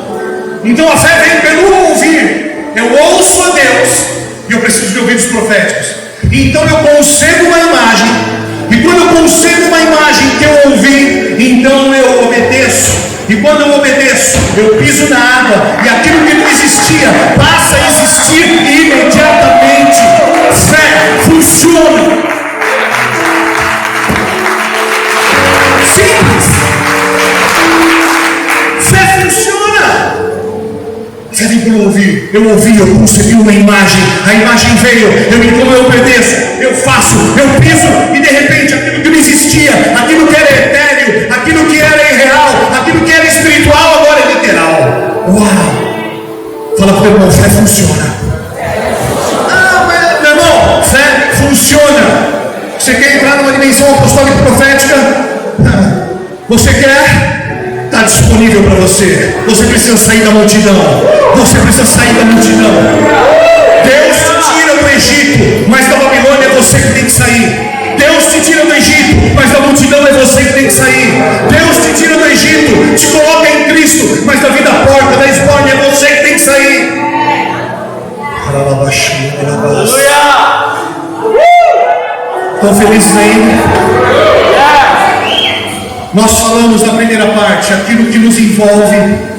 Então a fé vem pelo ouvir. Eu ouço a Deus e eu preciso de ouvidos proféticos. Então eu concebo uma imagem. E quando eu concebo uma imagem que eu ouvi, então eu obedeço. E quando eu obedeço, eu piso na água. E aquilo que não existia passa a existir imediatamente. Fé funciona. Simples. Fé funciona. Fé vem pelo ouvir. Eu ouvi, eu concebi uma imagem. A imagem veio. Então eu obedeço. Eu faço, eu piso. E de repente aquilo que não existia, aquilo que era etéreo, aquilo que era irreal, aquilo que era espiritual, agora é literal. Uau! Fala para o irmão, fé funciona. Ah, mas, meu irmão, fé funciona. Você quer entrar numa dimensão apostólica e profética? Você quer? Está disponível para você. Você precisa sair da multidão. Você precisa sair da multidão. Deus te tira do Egito, mas da Babilônia é você que tem que sair. Deus te tira do Egito, mas da multidão é você que tem que sair. Deus te tira do Egito, te coloca em Cristo, mas da vida porca, da esbórnia é você que tem que sair. Aleluia! Estão felizes ainda? Nós falamos na primeira parte aquilo que nos envolve,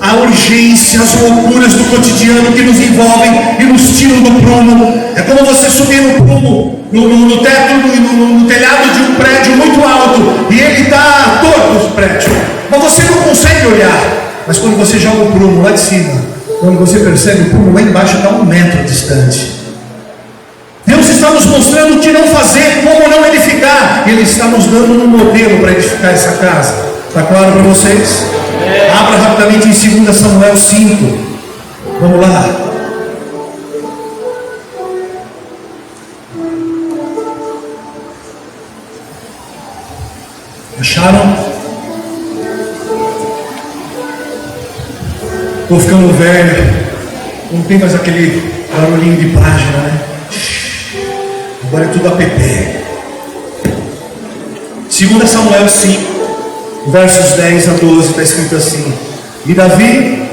a urgência, as loucuras do cotidiano que nos envolvem e nos tiram do prumo. É como você subir no prumo, no teto, no telhado de um prédio muito alto, e ele está torto, o prédio, mas você não consegue olhar. Mas quando você joga o prumo lá de cima, quando você percebe o prumo lá embaixo está 1 metro distante. Deus está nos mostrando o que não fazer, como não edificar. Ele está nos dando um modelo para edificar essa casa. Está claro para vocês? Abra rapidamente em 2 Samuel 5. Vamos lá. Acharam? Tô ficando velho, não tem mais aquele barulhinho de página, né? Agora é tudo app. 2 Samuel 5, versos 10 a 12, está escrito assim: e Davi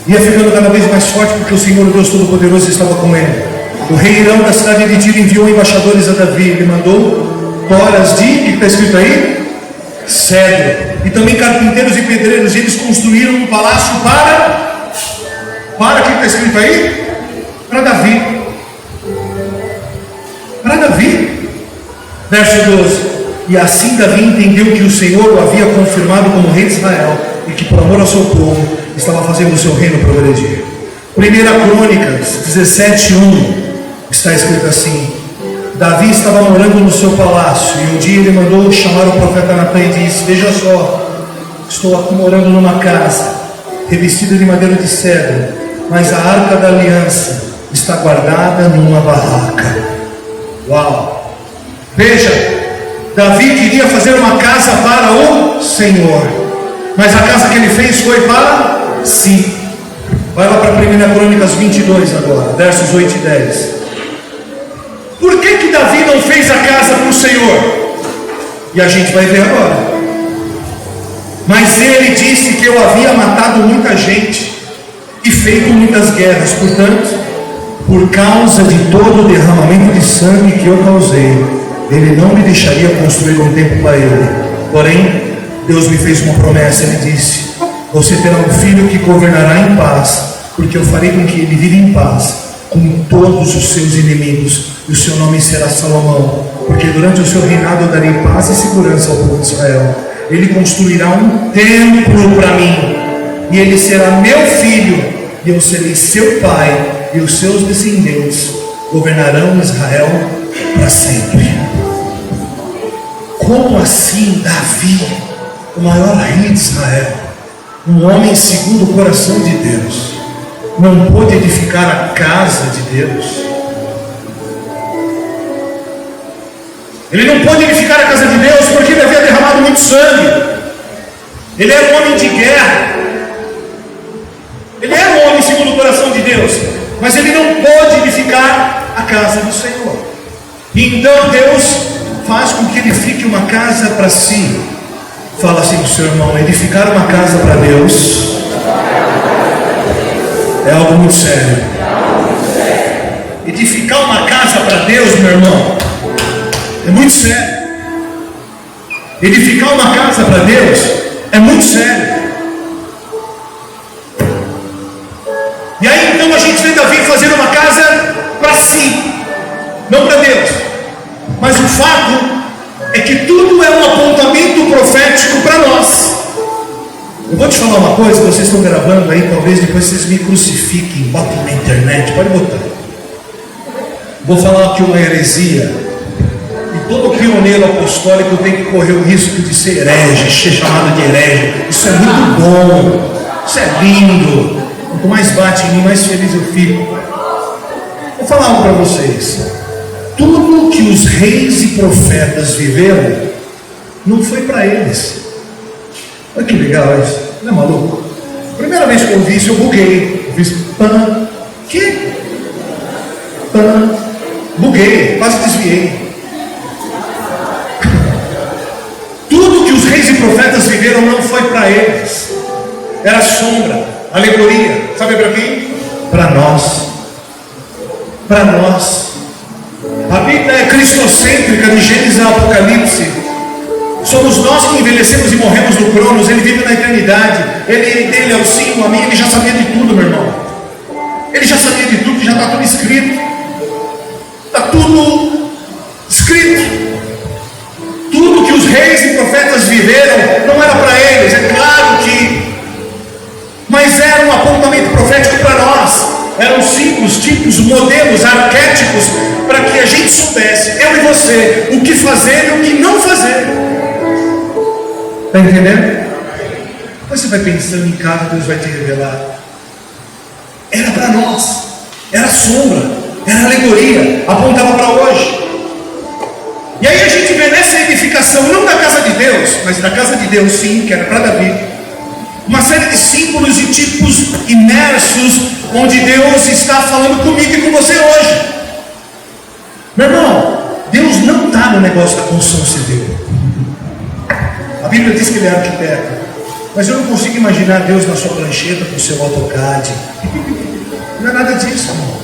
ia ficando cada vez mais forte, porque o Senhor, o Deus Todo-Poderoso, estava com ele. O rei Hirão da cidade de Tiro enviou embaixadores a Davi. Ele mandou toras de, o que está escrito aí? Cedro. E também carpinteiros e pedreiros. E eles construíram um palácio para o que está escrito aí? Para Davi. Para Davi. Verso 12. E assim Davi entendeu que o Senhor o havia confirmado como rei de Israel, e que por amor ao seu povo estava fazendo o seu reino progredir. 1 Crônicas 17:1 está escrito assim: Davi estava morando no seu palácio, e um dia ele mandou chamar o profeta Natan e disse: veja só, estou aqui morando numa casa revestida de madeira de cedro, mas a arca da aliança está guardada numa barraca. Uau! Veja, Davi queria fazer uma casa para o Senhor, mas a casa que ele fez foi para si. Vai lá para 1 Crônicas 22 agora, versos 8 e 10. Por que Davi não fez a casa para o Senhor? E a gente vai ver agora. Mas ele disse que eu havia matado muita gente e feito muitas guerras. Portanto, por causa de todo o derramamento de sangue que eu causei, ele não me deixaria construir um templo para ele. Porém, Deus me fez uma promessa. Ele disse: você terá um filho que governará em paz, porque eu farei com que ele viva em paz com todos os seus inimigos, e o seu nome será Salomão, porque durante o seu reinado eu darei paz e segurança ao povo de Israel. Ele construirá um templo para mim, e ele será meu filho, e eu serei seu pai, e os seus descendentes governarão Israel para sempre. Como assim Davi, o maior rei de Israel, um homem segundo o coração de Deus, não pôde edificar a casa de Deus? Ele não pôde edificar a casa de Deus porque ele havia derramado muito sangue. Ele era um homem de guerra. Ele era um homem segundo o coração de Deus, mas ele não pôde edificar a casa do Senhor. Então Deus faz com que ele edifique uma casa para si. Fala assim para o seu irmão: edificar uma casa para Deus é algo muito sério. Edificar uma casa para Deus, meu irmão, é muito sério. Edificar uma casa para Deus é muito sério. E aí então a gente vê Davi fazendo uma casa para si, não para Deus. Mas o fato é que tudo é um apontamento profético para nós. Eu vou te falar uma coisa, vocês estão gravando aí, talvez depois vocês me crucifiquem, botem na internet, pode botar. Vou falar aqui uma heresia, e todo pioneiro apostólico tem que correr o risco de ser herege, ser chamado de herege. Isso é muito bom, isso é lindo. Quanto mais bate em mim, mais feliz eu fico. Vou falar algo para vocês. Tudo que os reis e profetas viveram não foi para eles. Olha que legal isso, não é maluco? Primeira vez que eu vi isso, eu buguei. Eu fiz pan, que? Pan, buguei, quase desviei. Tudo que os reis e profetas viveram não foi para eles. Era sombra, alegoria. Sabe para quem? Para nós. Para nós. A Bíblia é cristocêntrica, de Gênesis a Apocalipse. Somos nós que envelhecemos e morremos no Cronos. Ele vive na eternidade. Ele é o sim, o amém. Ele já sabia de tudo, meu irmão. Ele já sabia de tudo, já está tudo escrito. Está tudo escrito. Tudo que os reis e profetas viveram não era para eles, é claro que, mas era um apontamento profético para nós. Eram símbolos, tipos, modelos, arquétipos, para que a gente soubesse, eu e você, o que fazer e o que não fazer. Está entendendo? Depois você vai pensando em casa, Deus vai te revelar. Era para nós, era sombra, era alegoria, apontava para hoje. E aí a gente vê havia nessa edificação, não da casa de Deus, mas da casa de Deus sim, que era para Davi, uma série de símbolos e tipos imersos, onde Deus está falando comigo e com você hoje. Meu irmão, Deus não está no negócio da construção civil. A Bíblia diz que Ele é arquiteto, mas eu não consigo imaginar Deus na sua prancheta com o seu AutoCAD. Não é nada disso, irmão.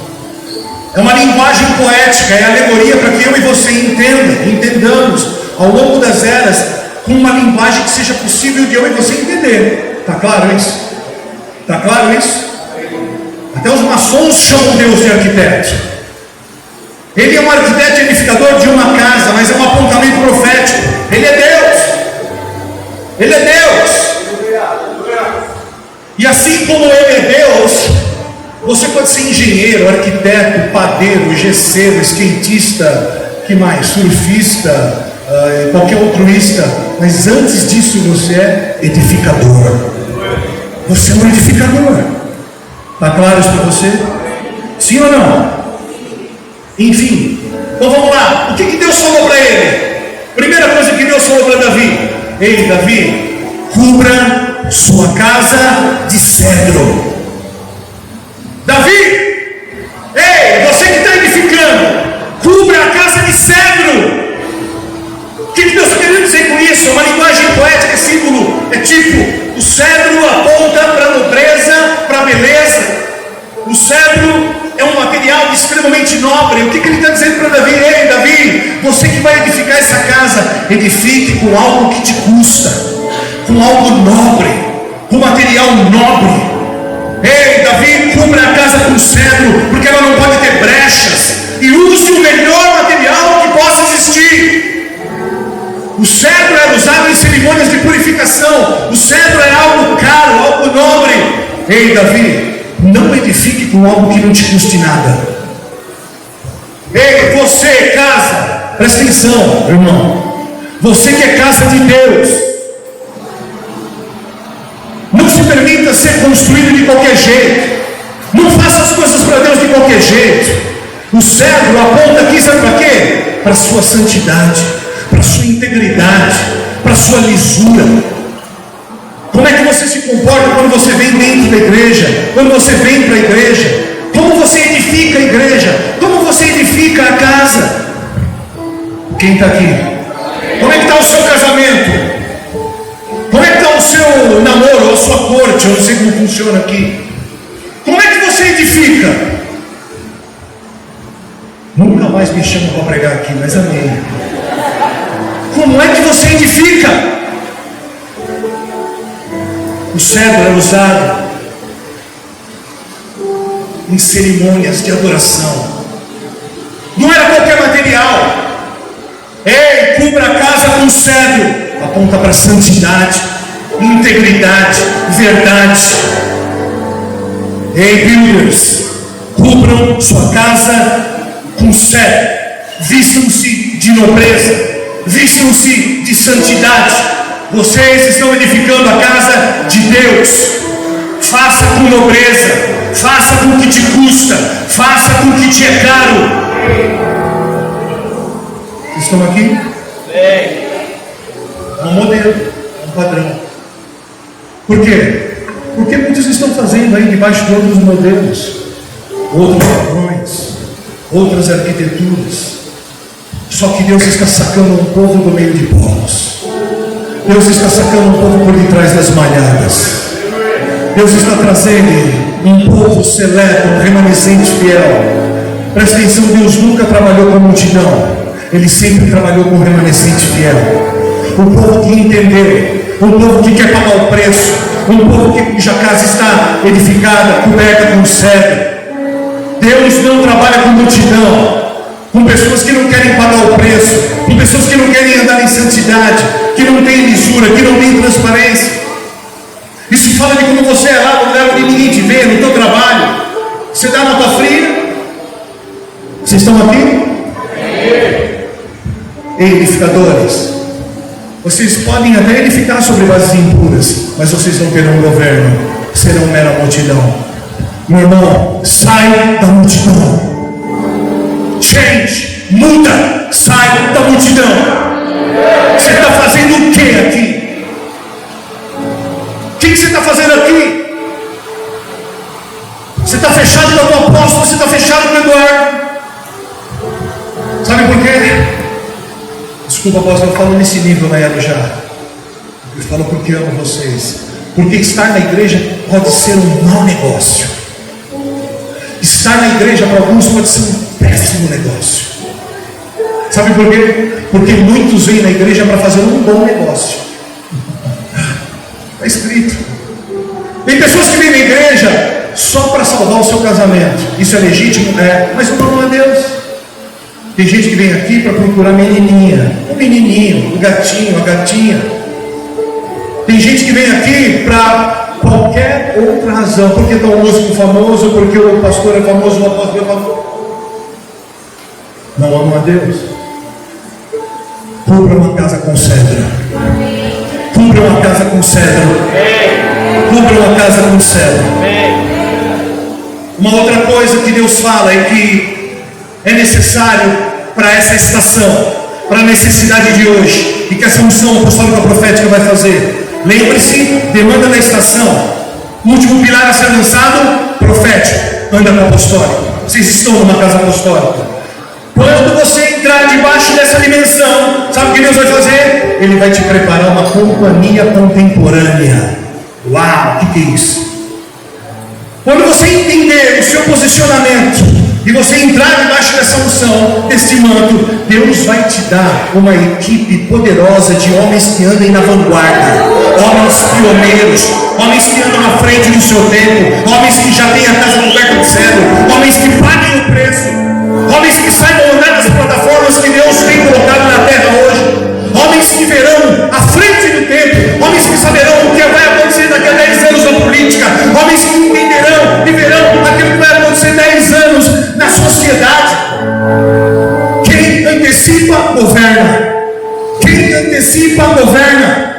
É uma linguagem poética, é alegoria para que eu e você entendamos ao longo das eras, com uma linguagem que seja possível de eu e você entender. Está claro isso? Está claro isso? Até os maçons chamam Deus de arquiteto. Ele é um arquiteto edificador de uma casa, mas é um apontamento profético. Ele é Deus. Ele é Deus. E assim como Ele é Deus, você pode ser engenheiro, arquiteto, padeiro, gesseiro, skatista, que mais? Surfista, qualquer altruísta, mas antes disso você é edificador. Você é um edificador. Está claro isso para você? Sim ou não? Enfim, então vamos lá. O que Deus falou para ele? Primeira coisa que Deus falou para Davi: ei, Davi, cubra sua casa de cedro. Davi, ei, você que está edificando, cubra a casa de cedro. O que Deus está querendo dizer com isso? É uma linguagem poética, é símbolo, é tipo, o cedro aponta para a nobreza, para a beleza. O cedro é um material extremamente nobre. O que Ele está dizendo para Davi? Ei, Davi, você que vai edificar essa casa, edifique com algo que te custa, com algo nobre, com material nobre. Ei, Davi, cubra a casa com cedro, porque ela não pode ter brechas, e use o melhor material que possa existir. O cedro era usado em cerimônias de purificação. O cedro é algo caro, algo nobre. Ei, Davi, não edifique com algo que não te custe nada. Ei, você, casa, presta atenção, irmão. Você que é casa de Deus, não se permita ser construído de qualquer jeito. Não faça as coisas para Deus de qualquer jeito. O cedro aponta aqui, sabe para quê? Para a sua santidade, para a sua integridade, para a sua lisura. Como é que você se comporta quando você vem dentro da igreja? Quando você vem para a igreja? Como você edifica a igreja? Como você edifica a casa? Quem está aqui? Como é que está o seu casamento? Como é que está o seu namoro, ou a sua corte? Eu não sei como funciona aqui. Como é que você edifica? Nunca mais me chamam para pregar aqui, mas amém. Como é que você edifica? O cedro é usado em cerimônias de adoração. Não era qualquer material. Ei, cubra a casa com cedro. Aponta para santidade, integridade, verdade. Ei, builders, cubram sua casa com cedro. Vistam-se de nobreza, vistam-se de santidade. Vocês estão edificando a casa de Deus. Faça com nobreza, faça com o que te custa, faça com o que te é caro. Vocês estão aqui? É um modelo, é um padrão. Por quê? Porque muitos estão fazendo aí debaixo de outros modelos, outros padrões, outras arquiteturas. Só que Deus está sacando um povo do meio de povos. Deus está sacando um povo por detrás das malhadas. Deus está trazendo um povo seleto, um remanescente fiel. Presta atenção, Deus nunca trabalhou com multidão. Ele sempre trabalhou com um remanescente fiel. Um povo que entendeu, um povo que quer pagar o preço, um povo cuja casa está edificada, coberta com cedro. Deus não trabalha com multidão, com pessoas que não querem pagar o preço, com pessoas que não querem andar em santidade, que não têm lisura, que não têm transparência. Isso fala de como você é lá no lugar onde ninguém te vê, no teu trabalho. Você dá nota fria? Vocês estão aqui? Edificadores, vocês podem até edificar sobre bases impuras, mas vocês não terão governo, serão mera multidão. Meu irmão, sai da multidão. Change, muda, sai da multidão. Você está fazendo o que aqui? O que você está fazendo aqui? Você está fechado com o teu apóstolo, você está fechado com o Eduardo. Sabe por quê? Desculpa, apóstolo, eu falo nesse nível na era já. Eu falo porque amo vocês. Porque estar na igreja pode ser um mau negócio. Estar na igreja para alguns pode ser um péssimo negócio. Sabe por quê? Porque muitos vêm na igreja para fazer um bom negócio. Está escrito. Tem pessoas que vêm na igreja só para salvar o seu casamento. Isso é legítimo? É. Mas o problema é Deus. Tem gente que vem aqui para procurar menininha, o menininho, o gatinho, a gatinha. Tem gente que vem aqui para qualquer outra razão. Porque está um músico famoso, porque o pastor é famoso, o apóstolo é famoso. Não amam a Deus. Cubra uma casa com cedro. Cubra uma casa com cedro. Cubra uma casa com cedro. Uma outra coisa que Deus fala é que é necessário para essa estação, para a necessidade de hoje, e que essa unção apostólica profética vai fazer. Lembre-se, demanda da estação. O último pilar a ser lançado, profético, anda com apostólico. Vocês estão numa casa apostólica. Quando você entrar debaixo dessa dimensão, sabe o que Deus vai fazer? Ele vai te preparar uma companhia contemporânea. Uau, o que é isso? Quando você entender o seu posicionamento e você entrar debaixo dessa unção, desse manto, Deus vai te dar uma equipe poderosa de homens que andem na vanguarda, homens pioneiros, homens que andam à frente do seu tempo, homens que já têm a casa coberta de cedro, homens que paguem o preço, homens que saibam andar nas plataformas que Deus tem colocado na terra hoje, homens que verão à frente do tempo, homens que saberão o que vai acontecer daqui a 10 anos na política, homens que entenderão e verão aquilo que vai acontecer 10 anos na sociedade. Quem antecipa, governa. Quem antecipa, governa.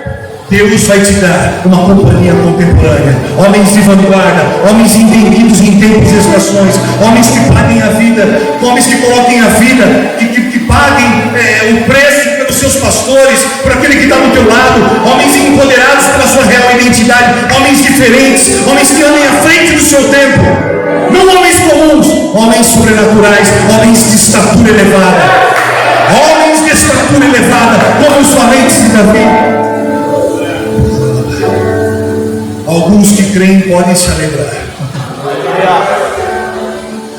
Deus vai te dar uma companhia contemporânea, homens de vanguarda, homens entendidos em tempos e estações, homens que paguem a vida, homens que coloquem a vida, que paguem o preço pelos seus pastores, por aquele que está do teu lado, homens empoderados pela sua real identidade, homens diferentes, homens que andem à frente do seu tempo, não homens comuns, homens sobrenaturais, homens de estatura elevada, homens de estatura elevada, como os valentes de Davi. Alguns que creem podem se alegrar.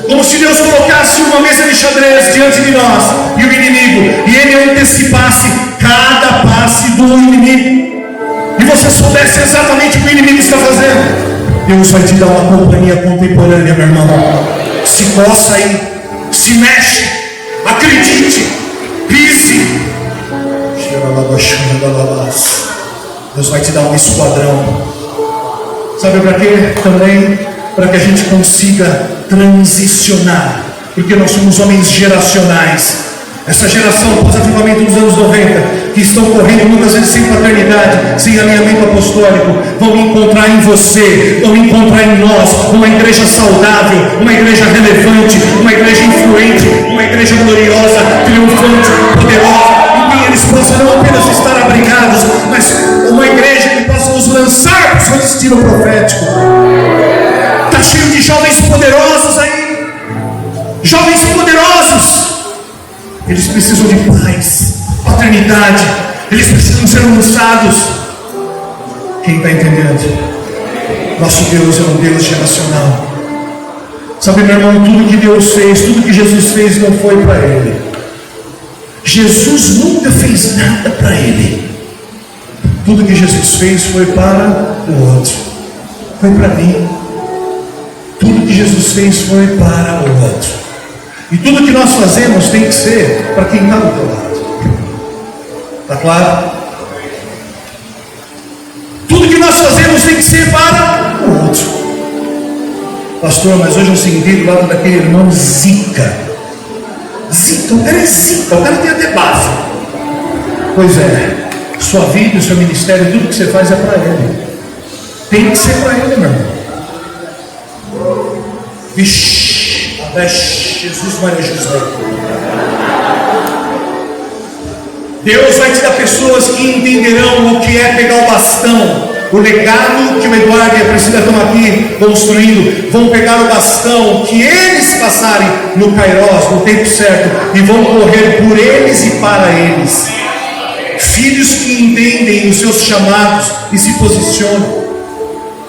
Como se Deus colocasse uma mesa de xadrez diante de nós e o inimigo, e ele antecipasse cada passe do inimigo, e você soubesse exatamente o que o inimigo está fazendo. Deus vai te dar uma companhia contemporânea, meu irmão. Se coça aí, se mexe, acredite, pise. Deus vai te dar um esquadrão. Sabe para quê? Também para que a gente consiga transicionar, porque nós somos homens geracionais. Essa geração pós-avivamento dos anos 90, que estão correndo muitas vezes sem paternidade, sem alinhamento apostólico, vão encontrar em você, vão encontrar em nós uma igreja saudável, uma igreja relevante, uma igreja influente, uma igreja gloriosa, triunfante, poderosa, em que eles possam não apenas estar abrigados, mas uma igreja que possa os lançar para o seu destino profético. Está cheio de jovens poderosos aí, jovens poderosos. Eles precisam de paz, paternidade, eles precisam ser lançados. Quem está entendendo? Nosso Deus é um Deus geracional. Sabe, meu irmão, tudo que Deus fez, tudo que Jesus fez não foi para Ele. Jesus nunca fez nada para Ele. Tudo que Jesus fez foi para o outro. Foi para mim. Tudo que Jesus fez foi para o outro. E tudo que nós fazemos tem que ser para quem está do teu lado. Está claro? Tudo que nós fazemos tem que ser para o outro. Pastor, mas hoje eu senti do lado daquele irmão Zica. Zica, o cara é Zica, o cara tem até bafo. Pois é, sua vida, o seu ministério, tudo que você faz é para ele. Tem que ser para ele, meu irmão. Vixe, Jesus, Maria José. Deus vai te dar pessoas que entenderão o que é pegar o bastão. O legado que o Eduardo e a Priscila estão aqui construindo, vão pegar o bastão que eles passarem no Kairos, no tempo certo, e vão correr por eles e para eles. Filhos que entendem os seus chamados e se posicionam.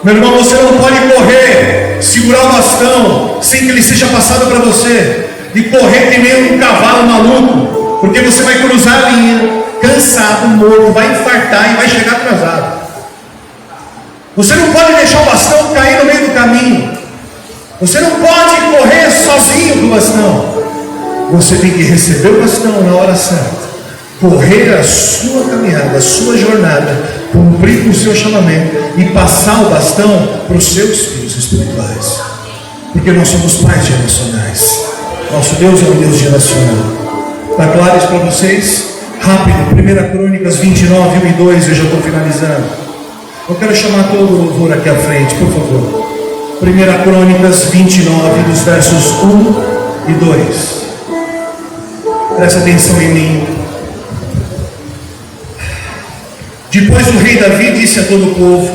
Meu irmão, você não pode correr, segurar o bastão sem que ele seja passado para você, e correr que nem um cavalo maluco, porque você vai cruzar a linha, cansado, morto, vai infartar e vai chegar atrasado. Você não pode deixar o bastão cair no meio do caminho. Você não pode correr sozinho do bastão. Você tem que receber o bastão na hora certa, correr a sua caminhada, a sua jornada, cumprir o seu chamamento e passar o bastão para os seus filhos espirituais. Porque nós somos pais geracionais. Nosso Deus é um Deus geracional. Está claro isso para vocês? Rápido, 1 Crônicas 29, 1 e 2, eu já estou finalizando. Eu quero chamar todo o louvor aqui à frente, por favor. 1 Crônicas 29, dos versos 1 e 2. Presta atenção em mim. Depois o rei Davi disse a todo o povo: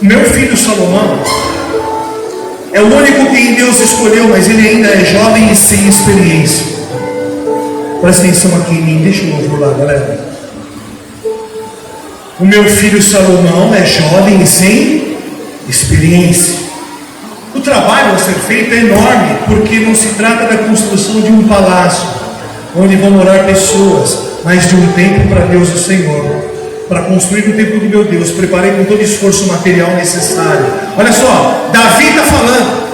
meu filho Salomão é o único que Deus escolheu, mas ele ainda é jovem e sem experiência. Presta atenção aqui em mim, deixa o louvor lá, galera. O meu filho Salomão é jovem e sem experiência. O trabalho a ser feito é enorme, porque não se trata da construção de um palácio, onde vão morar pessoas, mas de um templo para Deus o Senhor. Para construir o templo de meu Deus, preparei com todo o esforço material necessário. Olha só, Davi está falando: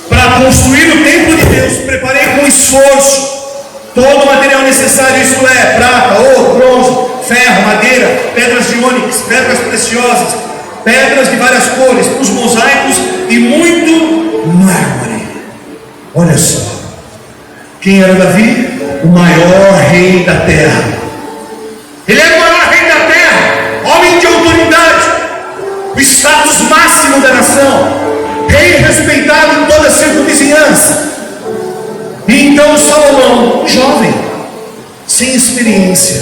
para construir o templo de Deus, preparei com esforço todo o material necessário, isto é, prata, ouro, bronze, ferro, madeira, pedras de ônix, pedras preciosas, pedras de várias cores, os mosaicos e muito mármore. Olha só, quem era Davi? O maior rei da terra. Ele era o maior rei da terra, homem de autoridade, o status máximo da nação, rei respeitado em toda a circunvizinhança. E então Salomão, jovem, sem experiência,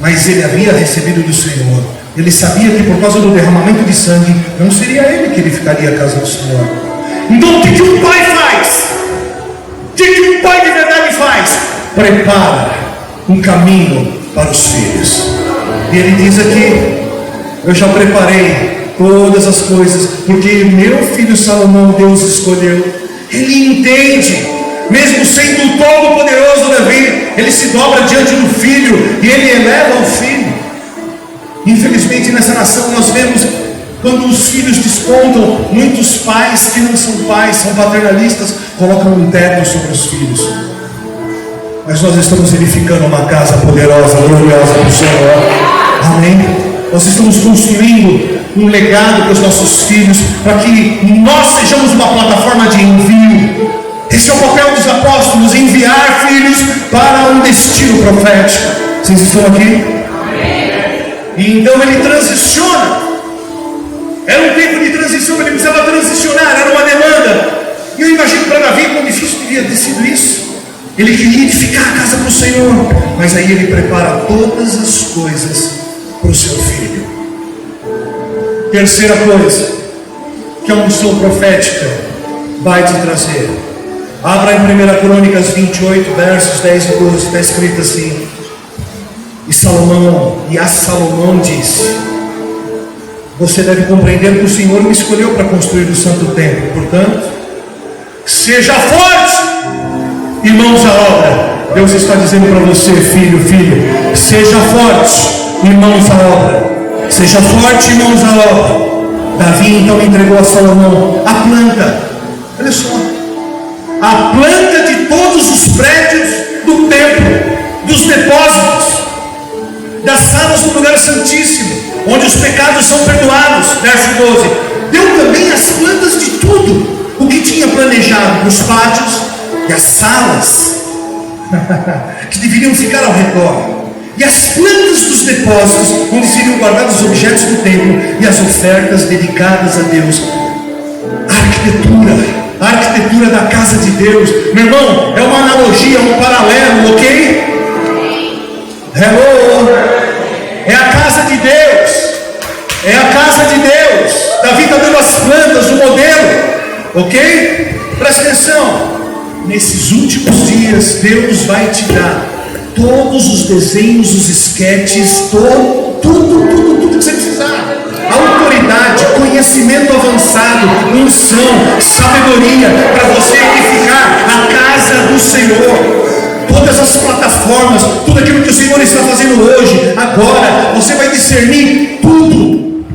mas ele havia recebido do Senhor. Ele sabia que por causa do derramamento de sangue, não seria ele que ele ficaria à casa do Senhor. Então o que um pai faz? O que um pai de verdade faz? Prepara um caminho para os filhos. E ele diz aqui: eu já preparei todas as coisas, porque meu filho Salomão Deus escolheu. Ele entende, mesmo sendo o todo-poderoso Davi, ele se dobra diante do filho e ele eleva o filho. Infelizmente nessa nação nós vemos, quando os filhos despontam, muitos pais que não são pais, são paternalistas, colocam um teto sobre os filhos. Mas nós estamos edificando uma casa poderosa, gloriosa para o Senhor. Amém? Nós estamos construindo um legado para os nossos filhos, para que nós sejamos uma plataforma de envio. Esse é o papel dos apóstolos: enviar filhos para um destino profético. Vocês estão aqui? E então ele transiciona. Era um tempo de transição, ele precisava transicionar, era uma demanda. E eu imagino para Davi quão difícil devia ter sido isso. Ele queria edificar a casa para o Senhor, mas aí ele prepara todas as coisas para o seu filho. Terceira coisa que a unção profética vai te trazer. Abra em 1 Crônicas 28, versos 10 e 12, está escrito assim: e a Salomão disse: você deve compreender que o Senhor me escolheu para construir o santo templo, portanto, seja forte e mãos à obra. Deus está dizendo para você, filho, seja forte e mãos à obra. Seja forte e mãos à obra. Davi então entregou a Salomão a planta. Olha só, a planta de todos os prédios do templo, dos depósitos, das salas do lugar santíssimo, onde os pecados são perdoados. Verso 12. Deu também as plantas de tudo o que tinha planejado nos pátios e as salas que deveriam ficar ao redor, e as plantas dos depósitos onde seriam guardados os objetos do templo e as ofertas dedicadas a Deus. A arquitetura da casa de Deus, meu irmão, é uma analogia, um paralelo, ok? Hello! É a casa de Deus. É a casa de Deus. Davi está dando as plantas, o modelo. Ok? Presta atenção. Nesses últimos dias, Deus vai te dar todos os desenhos, os esquetes, tudo que você precisar. Autoridade, conhecimento avançado, unção, sabedoria para você edificar a casa do Senhor. Todas as plataformas, tudo aquilo que o Senhor está fazendo hoje, agora, você vai discernir tudo.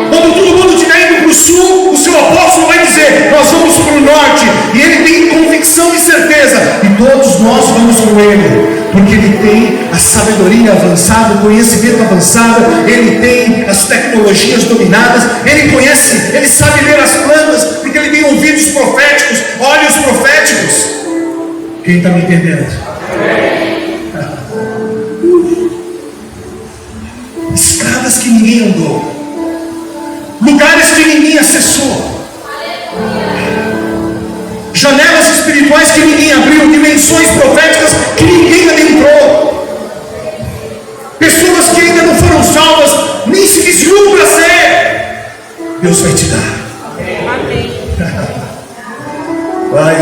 Quando todo mundo estiver indo para o sul, o seu apóstolo vai dizer: nós vamos para o norte. E ele tem convicção e certeza, e todos nós vamos com ele, porque ele tem a sabedoria avançada, o conhecimento avançado, ele tem as tecnologias dominadas, ele conhece, ele sabe ler as plantas, porque ele tem ouvidos proféticos, olhos proféticos. Quem está me entendendo? Estradas que ninguém andou, lugares que ninguém acessou, janelas espirituais que ninguém abriu, dimensões proféticas que ninguém adentrou, pessoas que ainda não foram salvas, nem se vislumbra ser. Deus vai te dar. Amém.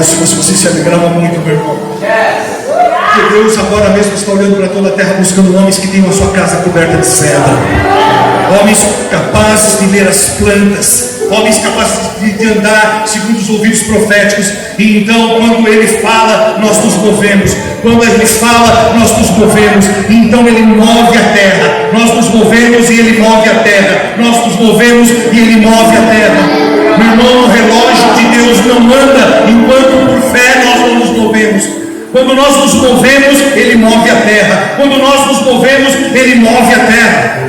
Se você se alegrava muito, meu irmão. Porque Deus agora mesmo está olhando para toda a terra, buscando homens que tenham a sua casa coberta de cedro, homens capazes de ler as plantas, homens capazes de andar segundo os ouvidos proféticos. E então, quando ele fala, nós nos movemos. Quando ele fala, nós nos movemos. E então ele move a terra. Nós nos movemos e ele move a terra. Nós nos movemos e ele move a terra. Meu irmão, o relógio de Deus não anda enquanto por fé nós não nos movemos. Quando nós nos movemos, ele move a terra. Quando nós nos movemos, ele move a terra.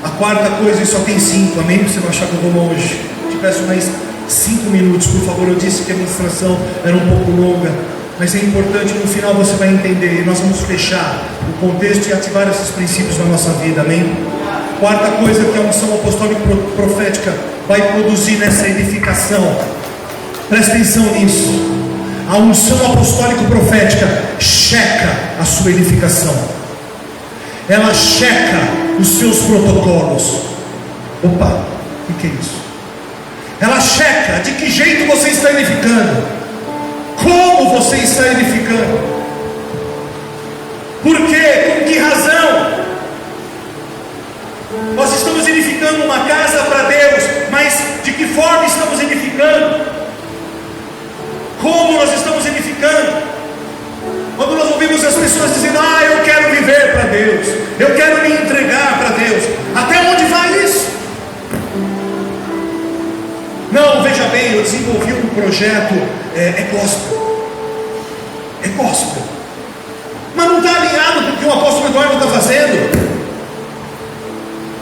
A quarta coisa, e só tem 5, amém? Você vai achar que eu vou longe. Te peço mais 5 minutos, por favor. Eu disse que a ministração era um pouco longa, mas é importante, no final você vai entender. E nós vamos fechar o contexto e ativar esses princípios na nossa vida, amém? Quarta coisa que a unção apostólica profética vai produzir nessa edificação. Presta atenção nisso. A unção apostólica profética checa a sua edificação. Ela checa os seus protocolos. Opa, o que é isso? Ela checa de que jeito você está edificando, como você está edificando, por quê, com que razão. Nós estamos edificando uma casa para Deus, mas de que forma estamos edificando? Como nós estamos edificando? Quando nós ouvimos as pessoas dizendo: eu quero viver para Deus, eu quero me entregar para Deus, até onde vai isso? Não, veja bem, eu desenvolvi um projeto, é gospel, mas não está alinhado com o que o apóstolo Eduardo está fazendo.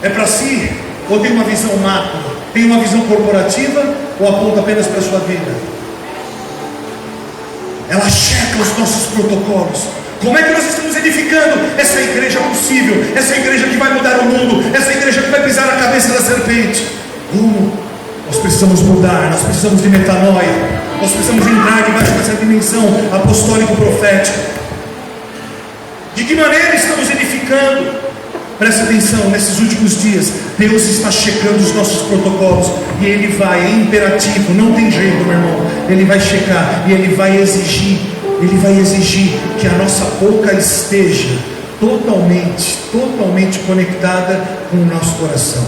É para si, ou tem uma visão macro, tem uma visão corporativa, ou aponta apenas para a sua vida? Ela checa os nossos protocolos. Como é que nós estamos edificando essa igreja possível, essa igreja que vai mudar o mundo, essa igreja que vai pisar na cabeça da serpente? Como? Nós precisamos mudar, nós precisamos de metanoia, nós precisamos entrar debaixo dessa dimensão apostólico-profética. De que maneira estamos edificando? Presta atenção, nesses últimos dias, Deus está checando os nossos protocolos, e Ele vai, é imperativo, não tem jeito, meu irmão. Ele vai checar, e Ele vai exigir que a nossa boca esteja totalmente conectada com o nosso coração,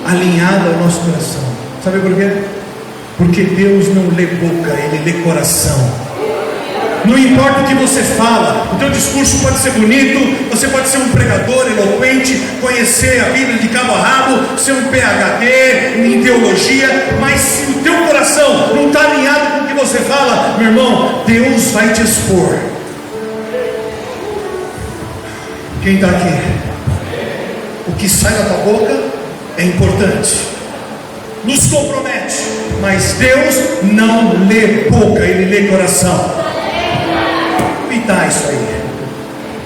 alinhada ao nosso coração. Sabe por quê? Porque Deus não lê boca, Ele lê coração. Não importa o que você fala, o teu discurso pode ser bonito, você pode ser um pregador eloquente, conhecer a Bíblia de cabo a rabo, ser um PhD em teologia, mas se o teu coração não está alinhado com o que você fala, meu irmão, Deus vai te expor. Quem está aqui? O que sai da tua boca é importante, nos compromete, mas Deus não lê boca, Ele lê coração. Isso aí.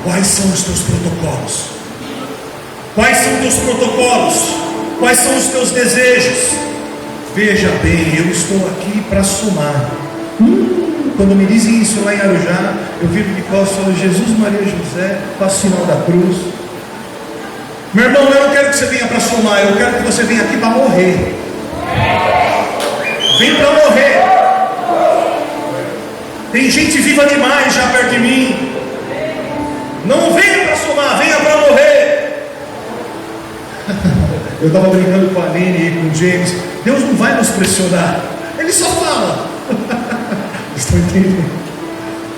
Quais são os teus protocolos? Quais são os teus protocolos? Quais são os teus desejos? Veja bem, eu estou aqui para somar. Quando me dizem isso lá em Arujá, eu viro de costas e falo: Jesus, Maria, José, faço o sinal da cruz. Meu irmão, eu não quero que você venha para somar, eu quero que você venha aqui para morrer. Vem para morrer. Tem gente viva demais já perto de mim. Não venha para somar, venha para morrer. Eu estava brincando com a Aline e com o James. Deus não vai nos pressionar, Ele só fala. Estão entendendo?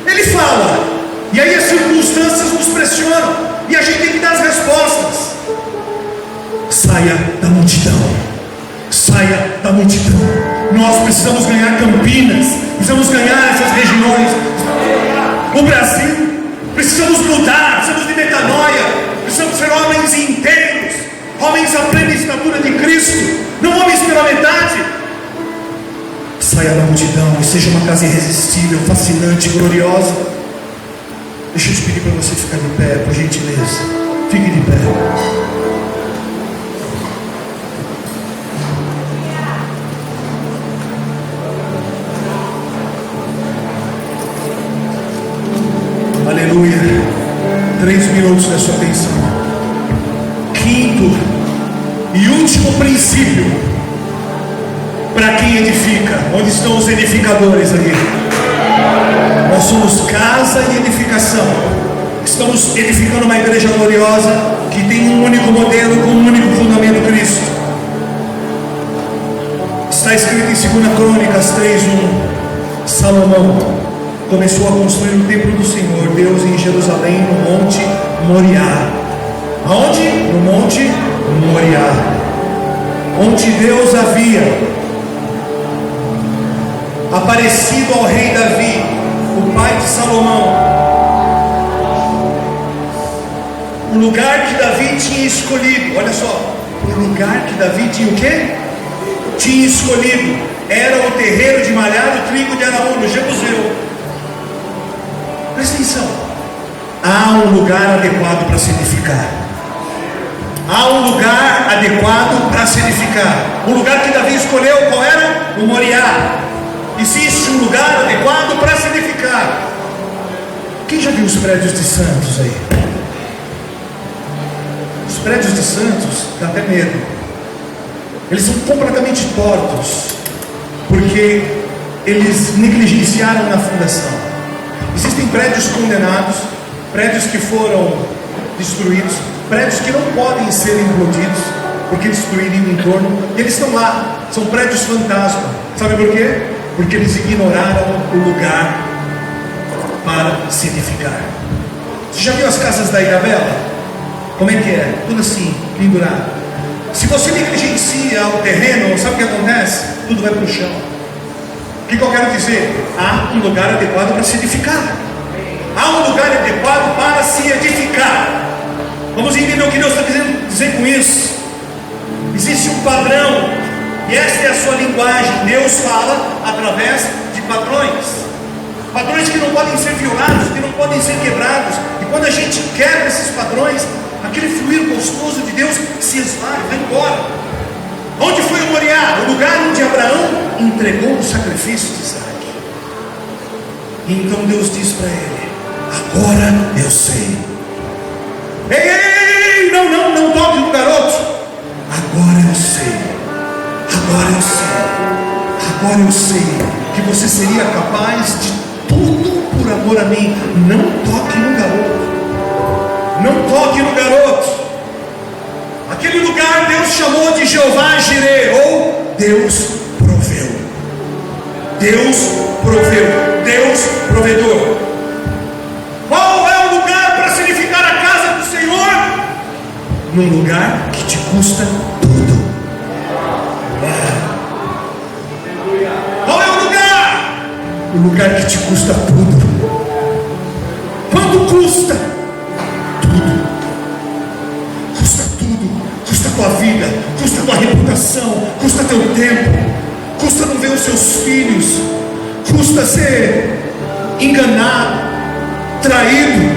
Ele fala, e aí as circunstâncias nos pressionam, e a gente tem que dar as respostas. Saia da multidão. Saia da multidão. Nós precisamos ganhar Campinas, precisamos ganhar essas regiões, o Brasil. Precisamos mudar, precisamos de metanoia, precisamos ser homens inteiros, homens à plena estatura de Cristo, não homens pela metade. Saia da multidão e seja uma casa irresistível, fascinante, gloriosa. Deixa eu te pedir para você ficar de pé, por gentileza. Fique de pé. Aleluia. 3 minutos da sua atenção. Quinto e último princípio para quem edifica. Onde estão os edificadores aqui? Nós somos casa e edificação. Estamos edificando uma igreja gloriosa que tem um único modelo, com um único fundamento: Cristo. Está escrito em 2 Crônicas 3:1. Salomão começou a construir o templo do Senhor Deus em Jerusalém, no Monte Moriá. Aonde? No Monte Moriá, onde Deus havia aparecido ao rei Davi, o pai de Salomão. O lugar que Davi tinha escolhido, olha só, o lugar que Davi tinha o quê? Tinha escolhido, era o terreiro de malhar o trigo de Araújo, no Jebuseu. Presta atenção, há um lugar adequado para se edificar. Há um lugar adequado para se edificar. O lugar que Davi escolheu, qual era? O Moriá. Existe um lugar adequado para se edificar. Quem já viu os prédios de Santos aí? Os prédios de Santos, dá até medo. Eles são completamente tortos, porque eles negligenciaram na fundação. Existem prédios condenados, prédios que foram destruídos, prédios que não podem ser implodidos, porque destruiriam o entorno, e eles estão lá, são prédios fantasma. Sabe por quê? Porque eles ignoraram o lugar para se edificar. Você já viu as casas da Ilhabela? Como é que é? Tudo assim, pendurado. Se você negligencia o terreno, sabe o que acontece? Tudo vai para o chão. O que eu quero dizer? Há um lugar adequado para se edificar. Há um lugar adequado para se edificar. Vamos entender o que Deus está querendo dizer com isso. Existe um padrão, e esta é a sua linguagem. Deus fala através de padrões. Padrões que não podem ser violados, que não podem ser quebrados. E quando a gente quebra esses padrões, aquele fluir gostoso de Deus se esvai, vai embora. Onde foi o Moriá? O lugar onde Abraão entregou o sacrifício de Isaac. E então Deus diz para ele: agora eu sei. Ei, não toque no garoto. Agora eu sei. Agora eu sei que você seria capaz de tudo por amor a mim. Não toque no garoto. Não toque no garoto. Aquele lugar Deus chamou de Jeová Jireh, ou Deus proveu. Deus proveu. Deus provedor. Qual é o lugar para se edificar a casa do Senhor? Num lugar que te custa tudo. Qual é o lugar? O lugar que te custa tudo. Quanto custa? Tudo. Custa tudo. Custa tua vida, custa tua reputação, custa teu tempo, custa não ver os seus filhos, custa ser enganado, traído,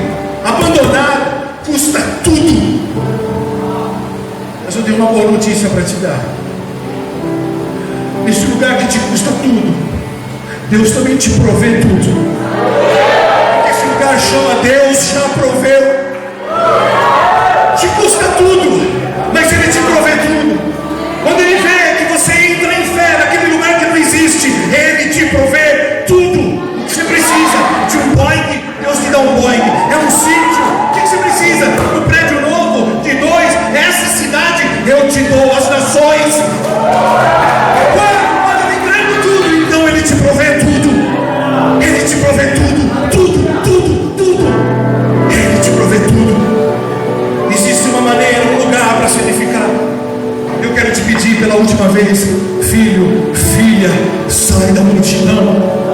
abandonado, custa tudo. Mas eu tenho uma boa notícia para te dar. Nesse lugar que te custa tudo, Deus também te provê tudo. Esse lugar chama Deus já proveu. Te custa tudo, mas Ele te provê tudo. Quando Ele vê que você entra em fé naquele lugar que não existe, Ele te provê tudo o que você precisa. De um Boeing, Deus te dá um Boeing. É um sítio, o que você precisa? Um prédio novo, de 2, essa cidade, eu te dou as nações. Quando eu entrego tudo, então Ele te provê tudo. Ele te provê tudo, tudo. Ele te provê tudo. Existe uma maneira, um lugar para ser edificado. Eu quero te pedir pela última vez, filho, filha, sai da multidão.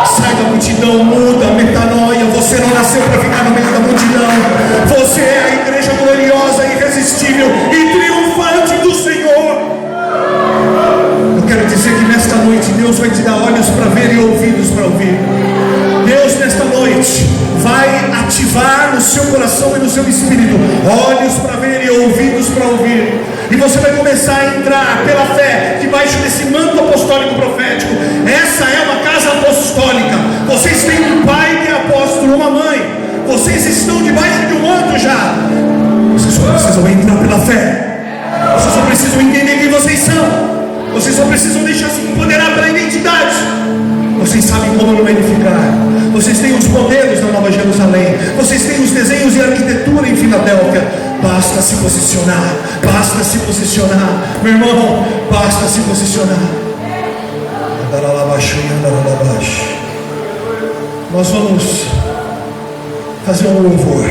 Sai da multidão, muda, metanoia. Você não nasceu para ficar no meio da multidão. Você é a igreja gloriosa, irresistível e triunfante do Senhor. Eu quero dizer que nesta noite Deus vai te dar olhos para ver e ouvidos para ouvir. Deus nesta noite vai ativar no seu coração e no seu espírito olhos para ver e ouvidos para ouvir. E você vai começar a entrar pela fé debaixo desse manto apostólico profético. Essa é uma casa apostólica. Vocês têm um pai que é apóstolo, uma mãe. Vocês estão debaixo de um manto já. Vocês só precisam entrar pela fé. Vocês só precisam entender quem vocês são. Vocês só precisam deixar se empoderar pela identidade. Vocês sabem como não edificar. Vocês têm os modelos na Nova Jerusalém. Vocês têm os desenhos e arquitetura em Filadélfia. Basta se posicionar. Basta se posicionar. Meu irmão, basta se posicionar. Nós vamos fazer um louvor.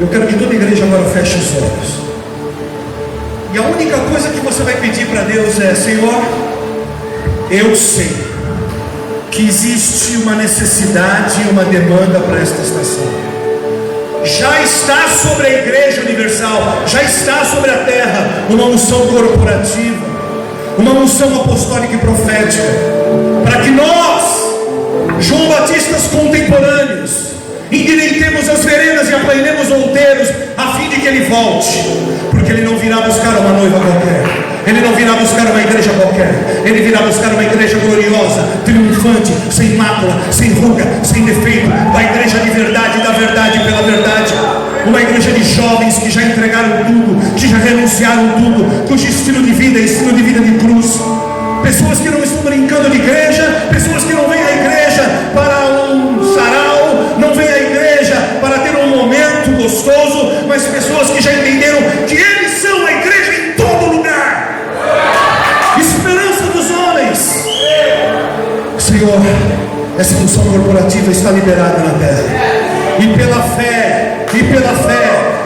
Eu quero que toda a igreja agora feche os olhos. E a única coisa que você vai pedir para Deus é: Senhor, eu sei que existe uma necessidade e uma demanda para esta estação. Já está sobre a igreja universal, já está sobre a terra uma unção corporativa, uma unção apostólica e profética, para que nós, João Batistas contemporâneos, endireitemos as veredas e aplainemos outeiros, a fim de que Ele volte, porque Ele não virá buscar uma noiva qualquer. Ele não virá buscar uma igreja qualquer. Ele virá buscar uma igreja gloriosa, triunfante, sem mácula, sem ruga, sem defeito. Uma igreja de verdade, da verdade pela verdade. Uma igreja de jovens que já entregaram tudo, que já renunciaram tudo, cujo estilo de vida é estilo de vida de cruz. Pessoas que não estão brincando de igreja, pessoas que não vêm à igreja para um sarau, não vêm à igreja para ter um momento gostoso, mas pessoas que já entenderam que eles são a igreja em todo lugar. Esperança dos homens. Senhor, essa função corporativa está liberada na terra. E pela fé,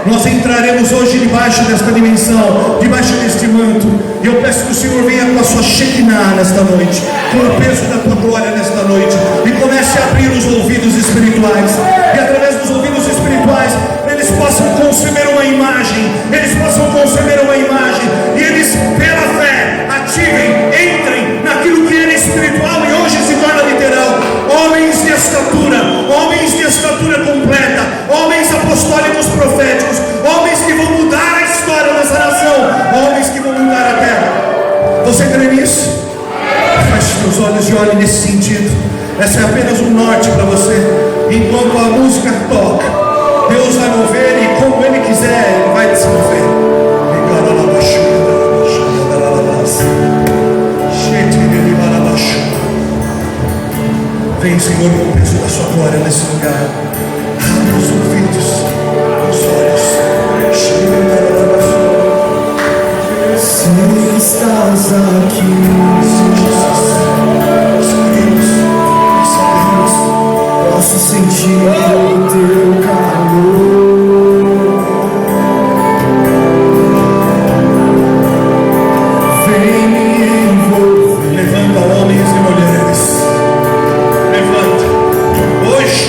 nós entraremos hoje debaixo desta dimensão, debaixo deste manto. E eu peço que o Senhor venha com a sua Shekinah nesta noite, com o peso da tua glória nesta noite, e comece a abrir os ouvidos espirituais. E através dos ouvidos espirituais, eles possam conceber uma imagem, e eles, pela fé, ativem, entrem naquilo que era espiritual e hoje se torna literal. Homens de estatura completa, homens apostólicos proféticos, homens que vão mudar a história dessa nação, homens que vão mudar a terra. Você crê nisso? Feche seus olhos e olhe nesse sentido. Essa é apenas um norte para você. Enquanto a música toca, Deus vai mover e como Ele quiser, Ele vai desenvolver. Vem, Senhor, com o peso da sua glória nesse lugar. Abre os ouvidos, os olhos. Se estás aqui, sabemos, posso sentir o teu calor. Vem me envolver. Levanta homens e mulheres. Levanta. Hoje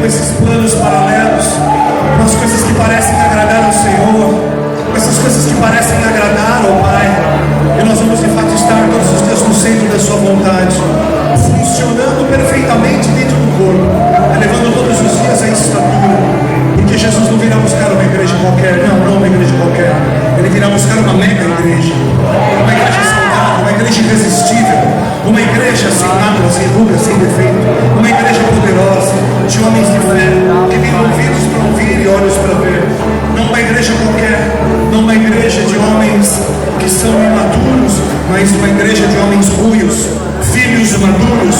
esses planos paralelos, com as coisas que parecem agradar ao Senhor, com essas coisas que parecem agradar ao Pai. E nós vamos de fato estar todos os dias no centro da sua vontade, funcionando perfeitamente dentro do corpo, elevando todos os dias a estatura, porque Jesus não virá buscar uma igreja qualquer, não uma igreja qualquer, Ele virá buscar uma mega igreja saudável, uma igreja irresistível, uma igreja sem mácula, sem ruga, sem defeito, uma igreja poderosa, de homens de fé, que tem ouvidos para ouvir e olhos para ver, não uma igreja qualquer, não uma igreja de homens que são imaturos, mas uma igreja de homens ruios, filhos maduros,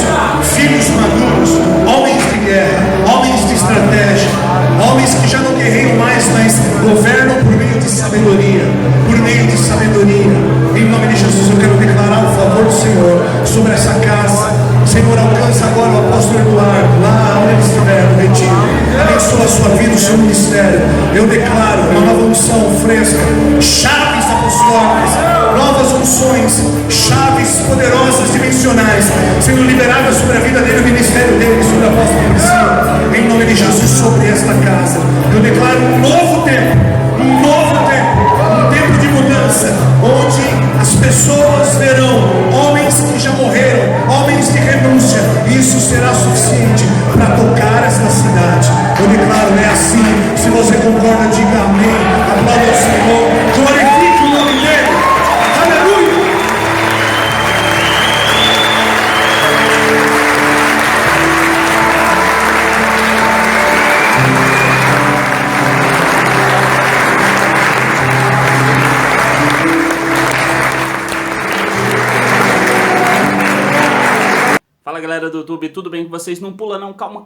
homens de guerra, homens de estratégia, homens que já não guerreiam mais, mas governam por meio de sabedoria, Em nome de Jesus, eu quero declarar o favor do Senhor sobre essa casa. Senhor, alcança agora o apóstolo Eduardo, lá onde ele estiver, no retiro. Abençoa a sua vida, o seu ministério. Eu declaro uma nova unção fresca, chaves apostólicas, novas unções, chaves poderosas, dimensionais, sendo liberadas sobre a vida dele, o ministério dele, sobre a apóstolo Priscila. Em nome de Jesus, sobre esta casa, eu declaro um novo tempo, um tempo de mudança, onde as pessoas verão homens que já morreram, homens de renúncia, e isso será suficiente para tocar esta cidade. Eu declaro, é assim. Se você concorda, diga amém. Aplauda ao Senhor, glorifique o nome dele. Aleluia. Fala galera do YouTube, tudo bem com vocês? Não pula não, calma.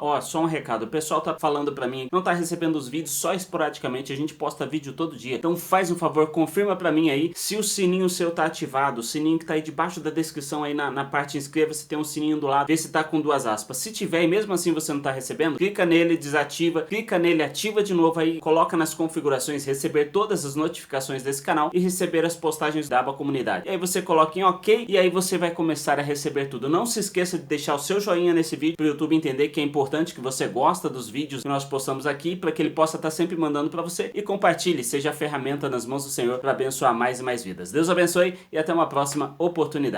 Ó, só um recado, o pessoal tá falando pra mim, não tá recebendo os vídeos só esporadicamente, a gente posta vídeo todo dia. Então faz um favor, confirma pra mim aí se o sininho seu tá ativado, o sininho que tá aí debaixo da descrição aí na parte inscreva-se, tem um sininho do lado, vê se tá com 2 aspas. Se tiver e mesmo assim você não tá recebendo, clica nele, desativa, clica nele, ativa de novo aí, coloca nas configurações receber todas as notificações desse canal e receber as postagens da aba comunidade. E aí você coloca em ok e aí você vai começar a receber tudo. Não se esqueça de deixar o seu joinha nesse vídeo para o YouTube entender que é importante, que você gosta dos vídeos que nós postamos aqui, para que ele possa estar sempre mandando para você, e compartilhe, seja a ferramenta nas mãos do Senhor para abençoar mais e mais vidas. Deus abençoe e até uma próxima oportunidade.